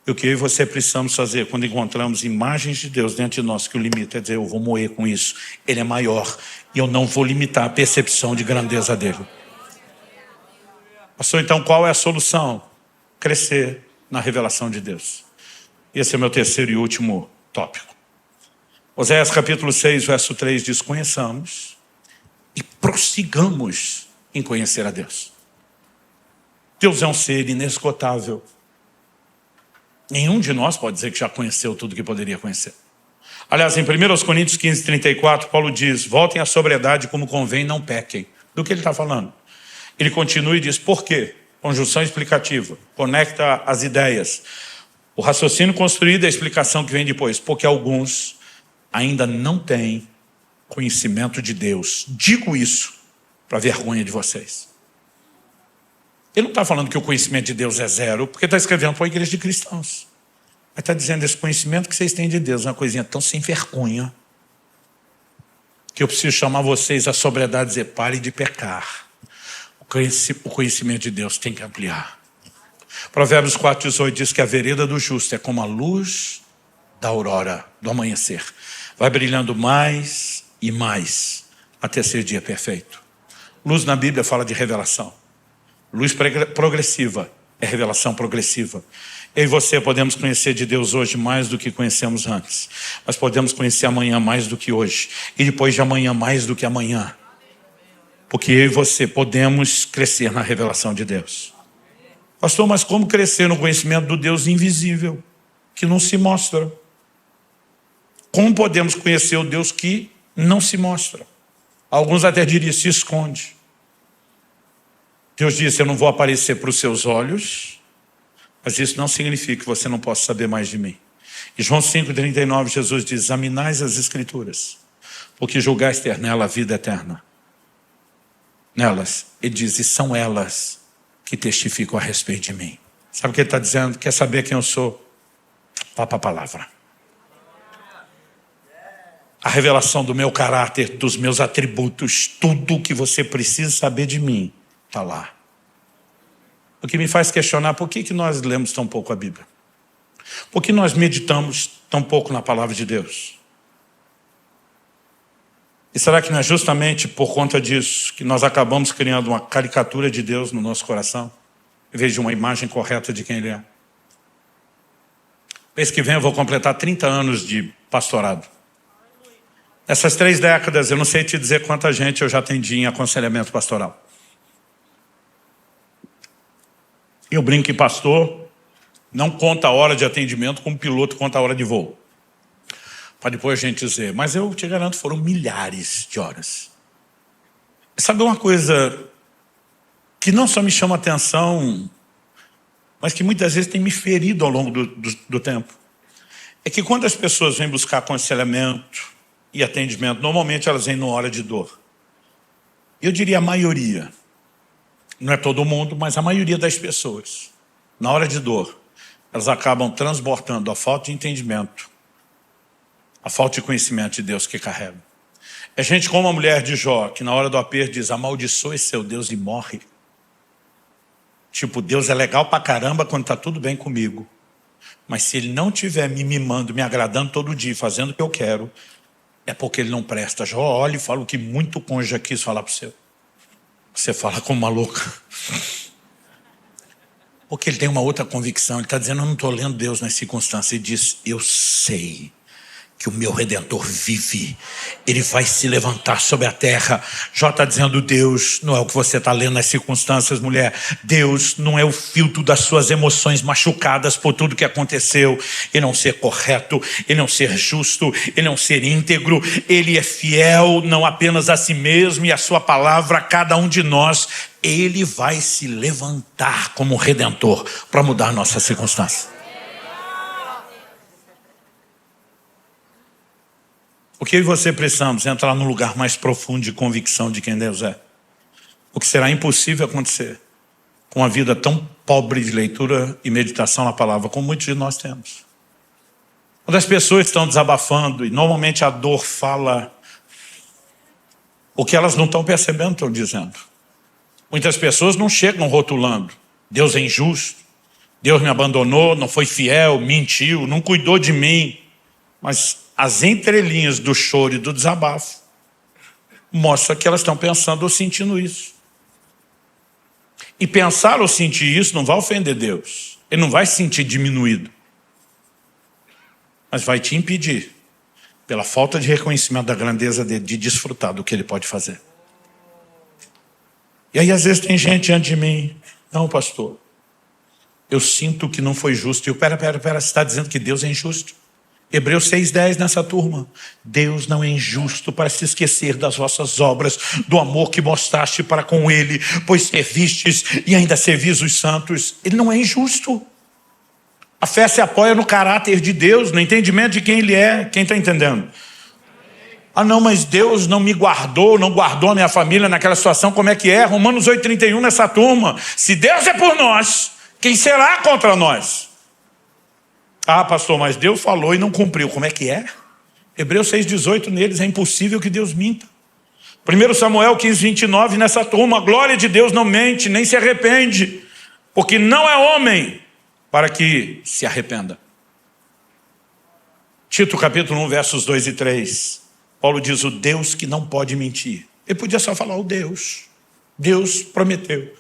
Speaker 1: E o que eu e você precisamos fazer quando encontramos imagens de Deus dentro de nós que o limita é dizer: eu vou moer com isso, ele é maior e eu não vou limitar a percepção de grandeza dele. Pastor, então qual é a solução? Crescer na revelação de Deus. Esse é o meu terceiro e último tópico. Oséias capítulo 6, verso 3 diz: conheçamos e prossigamos em conhecer a Deus. Deus é um ser inesgotável. Nenhum de nós pode dizer que já conheceu tudo que poderia conhecer. Aliás, em 1 Coríntios 15, 34, Paulo diz: voltem à sobriedade como convém, não pequem. Do que ele está falando? Ele continua e diz: por quê? Conjunção explicativa, conecta as ideias. O raciocínio construído é a explicação que vem depois. Porque alguns ainda não têm conhecimento de Deus. Digo isso para vergonha de vocês. Ele não está falando que o conhecimento de Deus é zero, porque está escrevendo para a igreja de cristãos. Mas está dizendo: esse conhecimento que vocês têm de Deus é uma coisinha tão sem vergonha, que eu preciso chamar vocês à sobriedade e dizer: parem de pecar. O conhecimento de Deus tem que ampliar. Provérbios 4,18 diz que a vereda do justo é como a luz da aurora, do amanhecer. Vai brilhando mais e mais, até ser dia perfeito. Luz na Bíblia fala de revelação. Luz progressiva é revelação progressiva. Eu e você podemos conhecer de Deus hoje mais do que conhecemos antes. Mas podemos conhecer amanhã mais do que hoje. E depois de amanhã mais do que amanhã. Porque eu e você podemos crescer na revelação de Deus. Pastor, mas como crescer no conhecimento do Deus invisível, que não se mostra? Como podemos conhecer o Deus que não se mostra? Alguns até diriam: se esconde. Deus disse: eu não vou aparecer para os seus olhos, mas isso não significa que você não possa saber mais de mim. Em João 5,39, Jesus diz: examinais as Escrituras, porque julgais ter nela a vida eterna. Nelas, ele diz, e são elas que testificam a respeito de mim. Sabe o que ele está dizendo? Quer saber quem eu sou? Vá para a palavra. A revelação do meu caráter, dos meus atributos, tudo o que você precisa saber de mim, está lá. O que me faz questionar: por que nós lemos tão pouco a Bíblia? Por que nós meditamos tão pouco na palavra de Deus? E será que não é justamente por conta disso que nós acabamos criando uma caricatura de Deus no nosso coração, em vez de uma imagem correta de quem Ele é? Mês que vem eu vou completar 30 anos de pastorado. Essas 3 décadas, eu não sei te dizer quanta gente eu já atendi em aconselhamento pastoral. Eu brinco que pastor não conta a hora de atendimento como piloto conta a hora de voo. Para depois a gente dizer: mas eu te garanto, foram milhares de horas. Sabe uma coisa que não só me chama atenção, mas que muitas vezes tem me ferido ao longo do tempo? É que quando as pessoas vêm buscar aconselhamento e atendimento, normalmente elas vêm numa hora de dor. Eu diria a maioria. Não é todo mundo, mas a maioria das pessoas, na hora de dor, elas acabam transbordando a falta de entendimento, a falta de conhecimento de Deus que carregam. É gente como a mulher de Jó, que na hora do aperto diz: amaldiçoe seu Deus e morre. Tipo, Deus é legal pra caramba quando tá tudo bem comigo. Mas se Ele não estiver me mimando, me agradando todo dia, fazendo o que eu quero, é porque Ele não presta. Jó olha e fala o que muito cônjuge quis falar para você. Você fala como uma louca. Porque ele tem uma outra convicção. Ele está dizendo: eu não estou lendo Deus nas circunstâncias. Ele diz: eu sei que o meu Redentor vive. Ele vai se levantar sobre a terra. Jó está dizendo, Deus não é o que você está lendo nas circunstâncias, mulher. Deus não é o filtro das suas emoções machucadas por tudo que aconteceu. Ele não ser correto, ele não ser justo, ele não ser íntegro. Ele é fiel não apenas a si mesmo e a sua palavra a cada um de nós. Ele vai se levantar como Redentor para mudar a nossa circunstância. O que eu e você precisamos é entrar num lugar mais profundo de convicção de quem Deus é. O que será impossível acontecer com uma vida tão pobre de leitura e meditação na palavra, como muitos de nós temos. Quando as pessoas estão desabafando, e normalmente a dor fala o que elas não estão percebendo, estão dizendo. Muitas pessoas não chegam rotulando. Deus é injusto, Deus me abandonou, não foi fiel, mentiu, não cuidou de mim. Mas as entrelinhas do choro e do desabafo mostram que elas estão pensando ou sentindo isso. E pensar ou sentir isso não vai ofender Deus. Ele não vai se sentir diminuído. Mas vai te impedir, pela falta de reconhecimento da grandeza dele, de desfrutar do que ele pode fazer. E aí às vezes tem gente diante de mim, não, pastor, eu sinto que não foi justo. E eu, pera, você está dizendo que Deus é injusto? Hebreus 6,10 nessa turma. Deus não é injusto para se esquecer das vossas obras, do amor que mostraste para com Ele, pois servistes e ainda servis os santos. Ele não é injusto. A fé se apoia no caráter de Deus, no entendimento de quem Ele é. Quem está entendendo? Ah não, mas Deus não me guardou, não guardou a minha família naquela situação. Como é que é? Romanos 8,31 nessa turma. Se Deus é por nós, quem será contra nós? Ah, pastor, mas Deus falou e não cumpriu. Como é que é? Hebreus 6,18 neles, é impossível que Deus minta. 1 Samuel 15,29 nessa turma, a glória de Deus não mente, nem se arrepende, porque não é homem para que se arrependa. Tito capítulo 1, versos 2 e 3. Paulo diz, o Deus que não pode mentir. Ele podia só falar o Deus. Deus prometeu.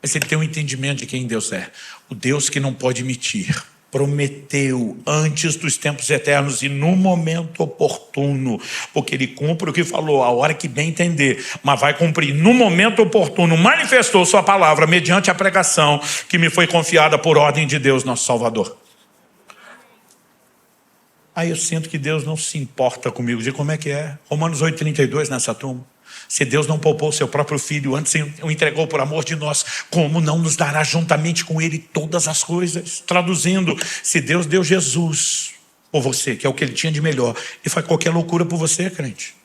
Speaker 1: Mas ele tem um entendimento de quem Deus é. O Deus que não pode mentir. Prometeu antes dos tempos eternos e no momento oportuno, porque ele cumpre o que falou, a hora que bem entender, mas vai cumprir no momento oportuno, manifestou sua palavra mediante a pregação que me foi confiada por ordem de Deus, nosso Salvador. Aí eu sinto que Deus não se importa comigo. De como é que é? Romanos 8,32 nessa turma. Se Deus não poupou seu próprio filho, antes o entregou por amor de nós, como não nos dará juntamente com ele todas as coisas? Traduzindo, se Deus deu Jesus por você, que é o que ele tinha de melhor, e faz qualquer loucura por você, crente.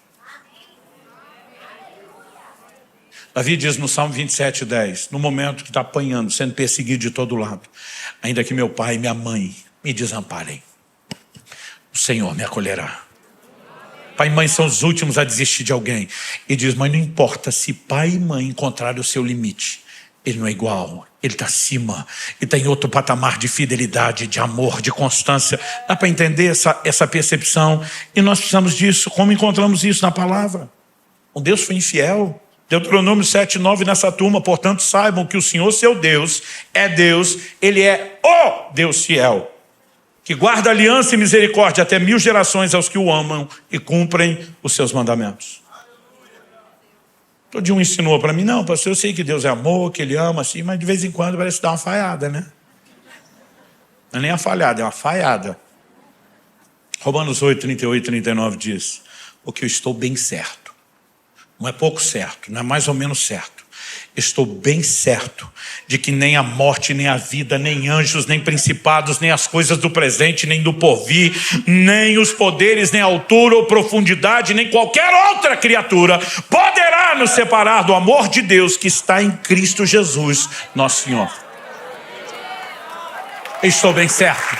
Speaker 1: Davi diz no Salmo 27,10, no momento que está apanhando, sendo perseguido de todo lado, ainda que meu pai e minha mãe me desamparem, o Senhor me acolherá. Pai e mãe são os últimos a desistir de alguém. E diz, mas não importa se pai e mãe encontrarem o seu limite. Ele não é igual, ele está acima. E está em outro patamar de fidelidade, de amor, de constância. Dá para entender essa percepção? E nós precisamos disso. Como encontramos isso na palavra? O Deus foi infiel. Deuteronômio 7,9 nessa turma. Portanto, saibam que o Senhor, seu Deus, é Deus. Ele é o Deus fiel, que guarda aliança e misericórdia até 1000 gerações aos que o amam e cumprem os seus mandamentos. Todo dia um ensinou para mim, não, pastor, eu sei que Deus é amor, que Ele ama, assim, mas de vez em quando parece dar uma falhada, né? Não é nem uma falhada, é uma falhada. Romanos 8, 38 e 39 diz, porque eu estou bem certo. Não é pouco certo, não é mais ou menos certo. Estou bem certo de que nem a morte, nem a vida, nem anjos, nem principados, nem as coisas do presente, nem do porvir, nem os poderes, nem a altura ou profundidade, nem qualquer outra criatura poderá nos separar do amor de Deus que está em Cristo Jesus, nosso Senhor. Estou bem certo.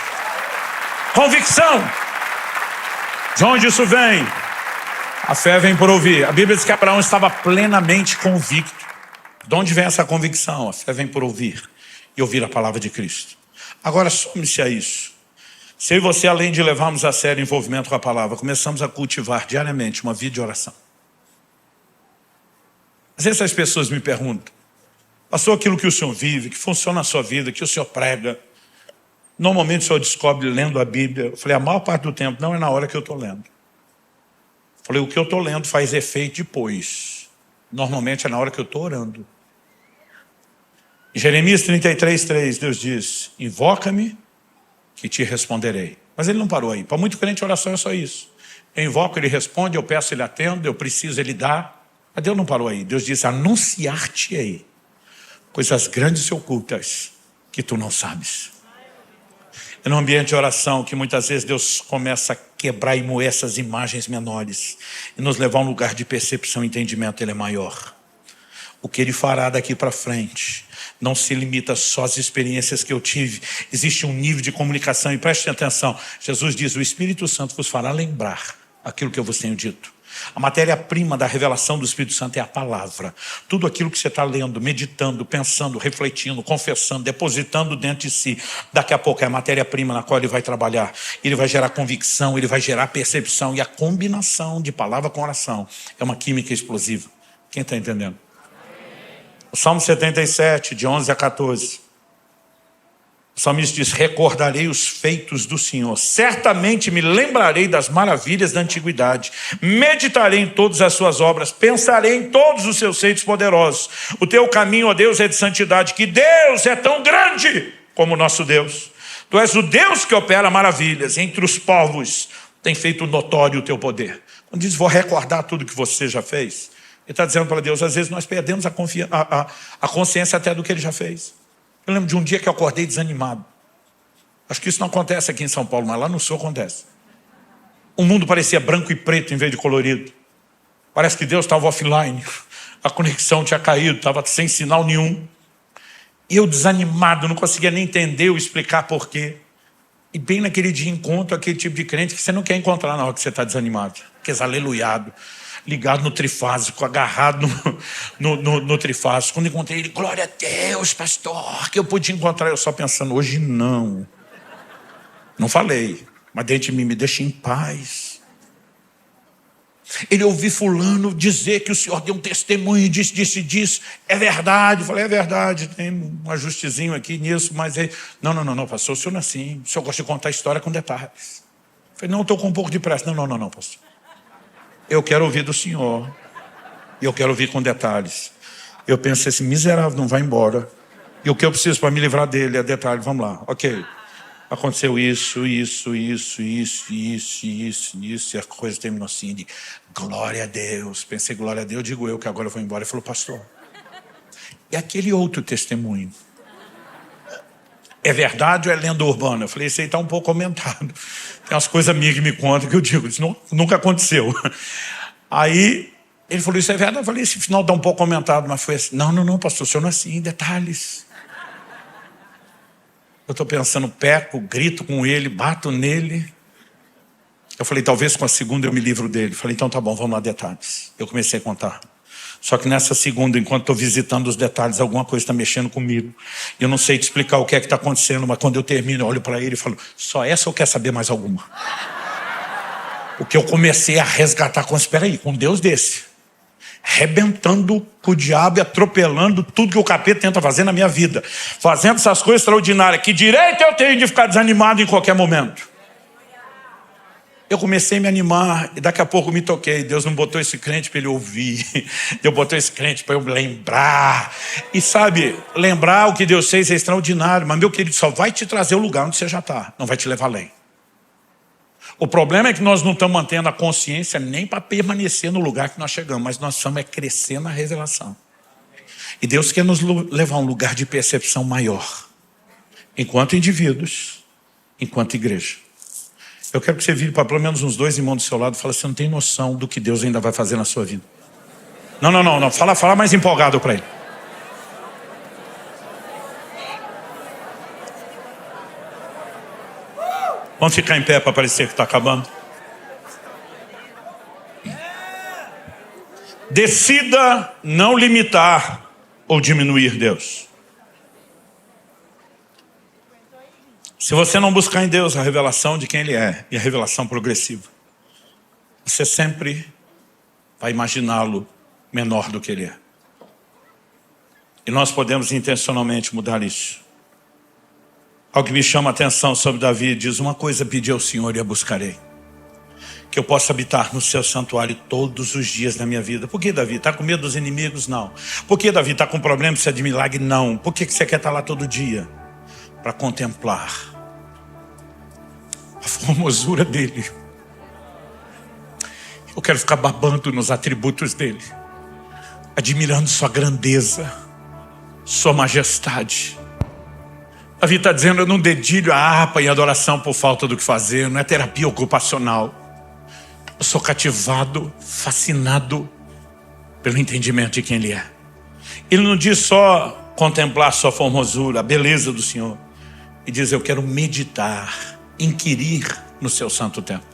Speaker 1: Convicção. De onde isso vem? A fé vem por ouvir. A Bíblia diz que Abraão estava plenamente convicto. De onde vem essa convicção? A fé vem por ouvir e ouvir a palavra de Cristo. Agora some-se a isso. Se eu e você, além de levarmos a sério o envolvimento com a palavra, começamos a cultivar diariamente uma vida de oração. Às vezes as pessoas me perguntam, pastor, aquilo que o senhor vive, que funciona na sua vida, que o senhor prega, Normalmente o senhor descobre lendo a Bíblia. Eu falei, a maior parte do tempo não é na hora que eu estou lendo. Eu falei, o que eu estou lendo faz efeito depois. Normalmente é na hora que eu estou orando. Em Jeremias 33:3, Deus diz, invoca-me que te responderei. Mas ele não parou aí. Para muito crente, a oração é só isso. Eu invoco, ele responde, eu peço, ele atende, eu preciso, ele dá. Mas Deus não parou aí. Deus diz, anunciar-te-ei coisas grandes e ocultas que tu não sabes. É no ambiente de oração que muitas vezes Deus começa a quebrar e moer essas imagens menores e nos levar a um lugar de percepção e entendimento. Ele é maior. O que Ele fará daqui para frente não se limita só às experiências que eu tive. Existe um nível de comunicação, e prestem atenção. Jesus diz, o Espírito Santo vos fará lembrar aquilo que eu vos tenho dito. A matéria-prima da revelação do Espírito Santo é a palavra. Tudo aquilo que você está lendo, meditando, pensando, refletindo, confessando, depositando dentro de si, daqui a pouco é a matéria-prima na qual ele vai trabalhar. Ele vai gerar convicção, ele vai gerar percepção. E a combinação de palavra com oração é uma química explosiva. Quem está entendendo? O Salmo 77, de 11 a 14. O salmista diz, recordarei os feitos do Senhor. Certamente me lembrarei das maravilhas da antiguidade. Meditarei em todas as suas obras. Pensarei em todos os seus feitos poderosos. O teu caminho, ó Deus, é de santidade. Que Deus é tão grande como o nosso Deus. Tu és o Deus que opera maravilhas. Entre os povos tem feito notório o teu poder. Quando diz, vou recordar tudo que você já fez. Ele está dizendo para Deus, às vezes nós perdemos a consciência até do que ele já fez. Eu lembro de um dia que eu acordei desanimado. Acho que isso não acontece aqui em São Paulo, mas lá no Sul acontece. O mundo parecia branco e preto em vez de colorido. Parece que Deus estava offline. A conexão tinha caído, estava sem sinal nenhum. E eu desanimado, não conseguia nem entender ou explicar por quê. E bem naquele dia encontro aquele tipo de crente que você não quer encontrar na hora que você está desanimado. Aqueles aleluiado, ligado no trifásico, agarrado no trifásico. Quando encontrei ele, glória a Deus, pastor, que eu pude encontrar. Eu só pensando, hoje não. Não falei, mas dentro de mim, me deixa em paz. Ele ouviu fulano dizer que o senhor deu um testemunho, disse. É verdade. Eu falei, é verdade, tem um ajustezinho aqui nisso, mas ele... Não, pastor, o senhor não é assim. O senhor gosta de contar a história com detalhes. Eu falei, não, estou com um pouco de pressa. Não, pastor. Eu quero ouvir do senhor. E eu quero ouvir com detalhes. Eu pensei assim, miserável, não vai embora. E o que eu preciso para me livrar dele é detalhe. Vamos lá, ok. Aconteceu isso. E a coisa terminou assim, de glória a Deus. Pensei, glória a Deus, digo eu que agora eu vou embora. Ele falou, pastor, e aquele outro testemunho? É verdade ou é lenda urbana? Eu falei, esse aí está um pouco aumentado. Tem umas coisas minhas que me contam que eu digo, isso nunca aconteceu. Aí ele falou, isso é verdade? Eu falei, esse final está um pouco aumentado, mas foi assim. Não, pastor, o senhor não é assim, detalhes. Eu estou pensando, peco, grito com ele, bato nele. Eu falei, talvez com a segunda eu me livro dele. Falei, então tá bom, vamos lá, detalhes. Eu comecei a contar. Só que nessa segunda, enquanto estou visitando os detalhes, alguma coisa está mexendo comigo. Eu não sei te explicar o que é que está acontecendo, mas quando eu termino, eu olho para ele e falo, só essa ou quer saber mais alguma? Porque eu comecei a resgatar, espera aí, com um Deus desse, rebentando com o diabo e atropelando tudo que o capeta tenta fazer na minha vida, fazendo essas coisas extraordinárias, que direito eu tenho de ficar desanimado em qualquer momento? Eu comecei a me animar e daqui a pouco me toquei. Deus não botou esse crente para ele ouvir. Deus botou esse crente para eu lembrar. E sabe, lembrar o que Deus fez é extraordinário. Mas meu querido, só vai te trazer o lugar onde você já está. Não vai te levar além. O problema é que nós não estamos mantendo a consciência nem para permanecer no lugar que nós chegamos. Mas nós estamos crescer na revelação. E Deus quer nos levar a um lugar de percepção maior. Enquanto indivíduos, enquanto igreja. Eu quero que você vire para pelo menos uns 2 irmãos do seu lado e fale, você não tem noção do que Deus ainda vai fazer na sua vida. Não. Fala mais empolgado para ele. Vamos ficar em pé para parecer que está acabando. Decida não limitar ou diminuir Deus. Se você não buscar em Deus a revelação de quem Ele é, e a revelação progressiva, você sempre vai imaginá-lo menor do que Ele é. E nós podemos intencionalmente mudar isso. Algo que me chama a atenção sobre Davi, diz: uma coisa pedi ao Senhor e a buscarei, que eu possa habitar no seu santuário todos os dias da minha vida. Por que, Davi? Está com medo dos inimigos? Não. Por que, Davi? Está com problema de milagre? Não. Por que você quer estar lá todo dia? Para contemplar a formosura dele. Eu quero ficar babando nos atributos dele, admirando sua grandeza, sua majestade. Davi está dizendo: eu não dedilho a harpa em adoração por falta do que fazer, não é terapia ocupacional. Eu sou cativado, fascinado pelo entendimento de quem Ele é. Ele não diz só contemplar sua formosura, a beleza do Senhor. Ele diz: eu quero meditar, inquirir no seu santo templo.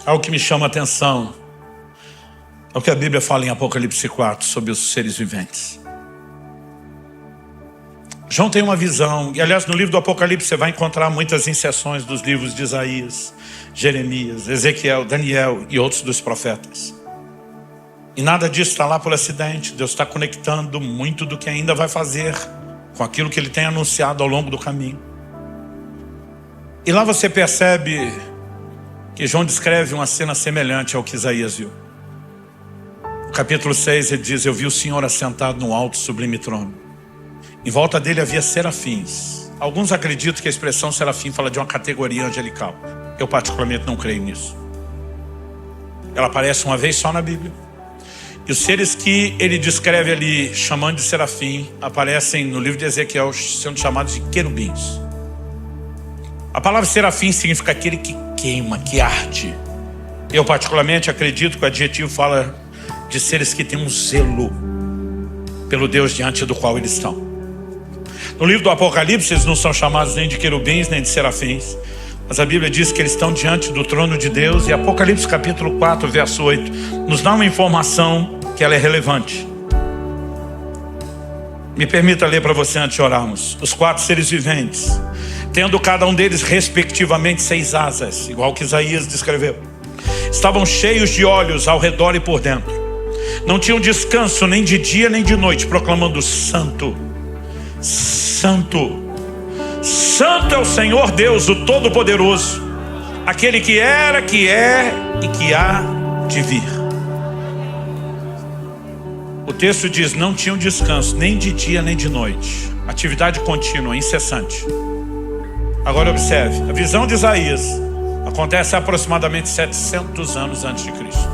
Speaker 1: Algo que me chama a atenção é o que a Bíblia fala em Apocalipse 4 sobre os seres viventes. João tem uma visão, e aliás no livro do Apocalipse você vai encontrar muitas inserções dos livros de Isaías, Jeremias, Ezequiel, Daniel e outros dos profetas. E nada disso está lá por acidente. Deus está conectando muito do que ainda vai fazer com aquilo que Ele tem anunciado ao longo do caminho. E lá você percebe que João descreve uma cena semelhante ao que Isaías viu. No capítulo 6 ele diz: eu vi o Senhor assentado no alto sublime trono. Em volta dele havia serafins. Alguns acreditam que a expressão serafim fala de uma categoria angelical. Eu particularmente não creio nisso. Ela aparece uma vez só na Bíblia. E os seres que ele descreve ali, chamando de serafim, aparecem no livro de Ezequiel sendo chamados de querubins. A palavra serafim significa aquele que queima, que arde. Eu particularmente acredito que o adjetivo fala de seres que têm um zelo pelo Deus diante do qual eles estão. No livro do Apocalipse eles não são chamados nem de querubins nem de serafins, mas a Bíblia diz que eles estão diante do trono de Deus. E Apocalipse capítulo 4 verso 8 nos dá uma informação que ela é relevante. Me permita ler para você antes de orarmos. Os 4 seres viventes, tendo cada um deles respectivamente 6 asas, igual que Isaías descreveu, estavam cheios de olhos ao redor e por dentro. Não tinham descanso nem de dia nem de noite, proclamando: Santo, Santo, Santo é o Senhor Deus, o Todo-Poderoso, aquele que era, que é e que há de vir. O texto diz: não tinham descanso nem de dia nem de noite, atividade contínua, incessante. Agora observe, a visão de Isaías acontece aproximadamente 700 anos antes de Cristo.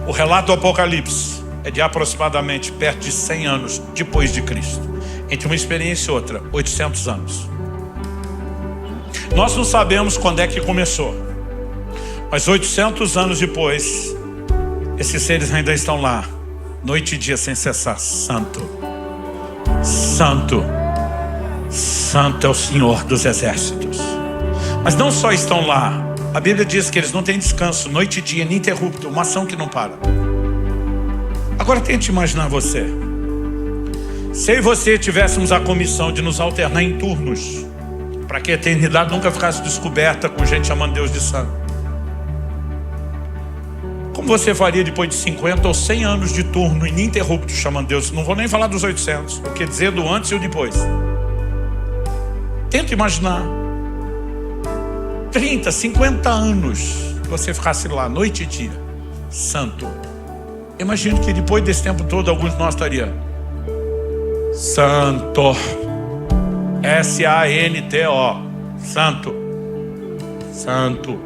Speaker 1: O relato do Apocalipse é de aproximadamente perto de 100 anos depois de Cristo. Entre uma experiência e outra, 800 anos. Nós não sabemos quando é que começou, mas 800 anos depois, esses seres ainda estão lá, noite e dia sem cessar: Santo, Santo, Santo é o Senhor dos exércitos. Mas não só estão lá, a Bíblia diz que eles não têm descanso, noite e dia, ininterrupto, uma ação que não para. Agora tente imaginar você. Se eu e você tivéssemos a comissão de nos alternar em turnos, para que a eternidade nunca ficasse descoberta com gente chamando Deus de santo, como você faria depois de 50 ou 100 anos de turno ininterrupto chamando Deus? Não vou nem falar dos 800, o que dizer do antes e o depois. Tenta imaginar 30, 50 anos que você ficasse lá noite e dia, santo. Imagino que depois desse tempo todo alguns de nós estariam: Santo, S-A-N-T-O, Santo, Santo.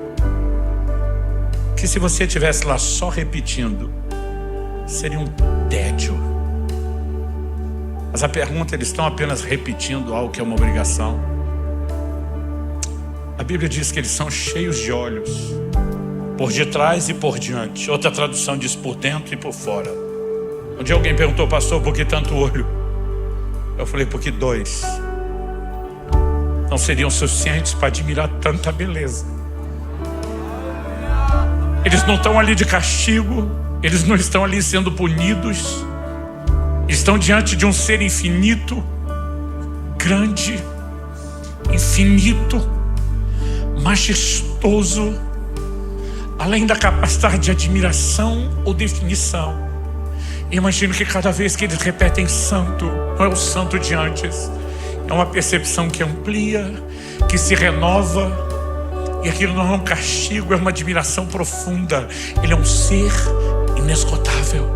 Speaker 1: Que se você estivesse lá só repetindo, seria um tédio. Mas a pergunta: eles estão apenas repetindo algo que é uma obrigação? A Bíblia diz que eles são cheios de olhos, por detrás e por diante. Outra tradução diz por dentro e por fora. Um dia alguém perguntou: pastor, por que tanto olho? Eu falei: porque 2 não seriam suficientes para admirar tanta beleza. Eles não estão ali de castigo, eles não estão ali sendo punidos, estão diante de um ser infinito, grande, infinito, majestoso, além da capacidade de admiração ou definição. Imagino que cada vez que eles repetem santo, não é o santo de antes, É uma percepção que amplia, que se renova. E aquilo não é um castigo, é uma admiração profunda. Ele é um ser inesgotável.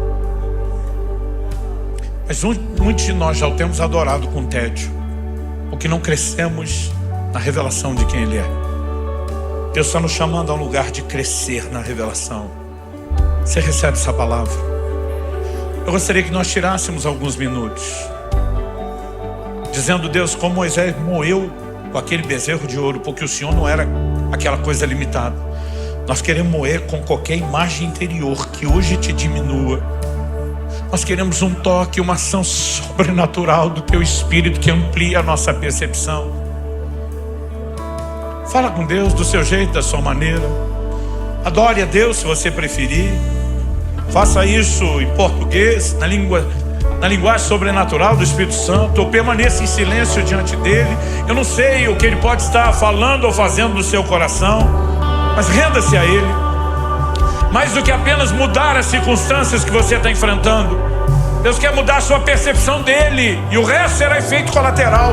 Speaker 1: Mas muitos de nós já o temos adorado com tédio, porque não crescemos na revelação de quem Ele é. Deus está nos chamando a um lugar de crescer na revelação. Você recebe essa palavra? Eu gostaria que nós tirássemos alguns minutos, dizendo: Deus, como Moisés moeu com aquele bezerro de ouro, porque o Senhor não era aquela coisa limitada. Nós queremos moer com qualquer imagem interior que hoje te diminua. Nós queremos um toque, uma ação sobrenatural do Teu Espírito que amplie a nossa percepção. Fala com Deus do seu jeito, da sua maneira. Adore a Deus se você preferir. Faça isso em português, na linguagem sobrenatural do Espírito Santo, ou permaneça em silêncio diante dele. Eu não sei o que ele pode estar falando ou fazendo no seu coração, mas renda-se a ele. Mais do que apenas mudar as circunstâncias que você está enfrentando, Deus quer mudar a sua percepção dele, e o resto será efeito colateral.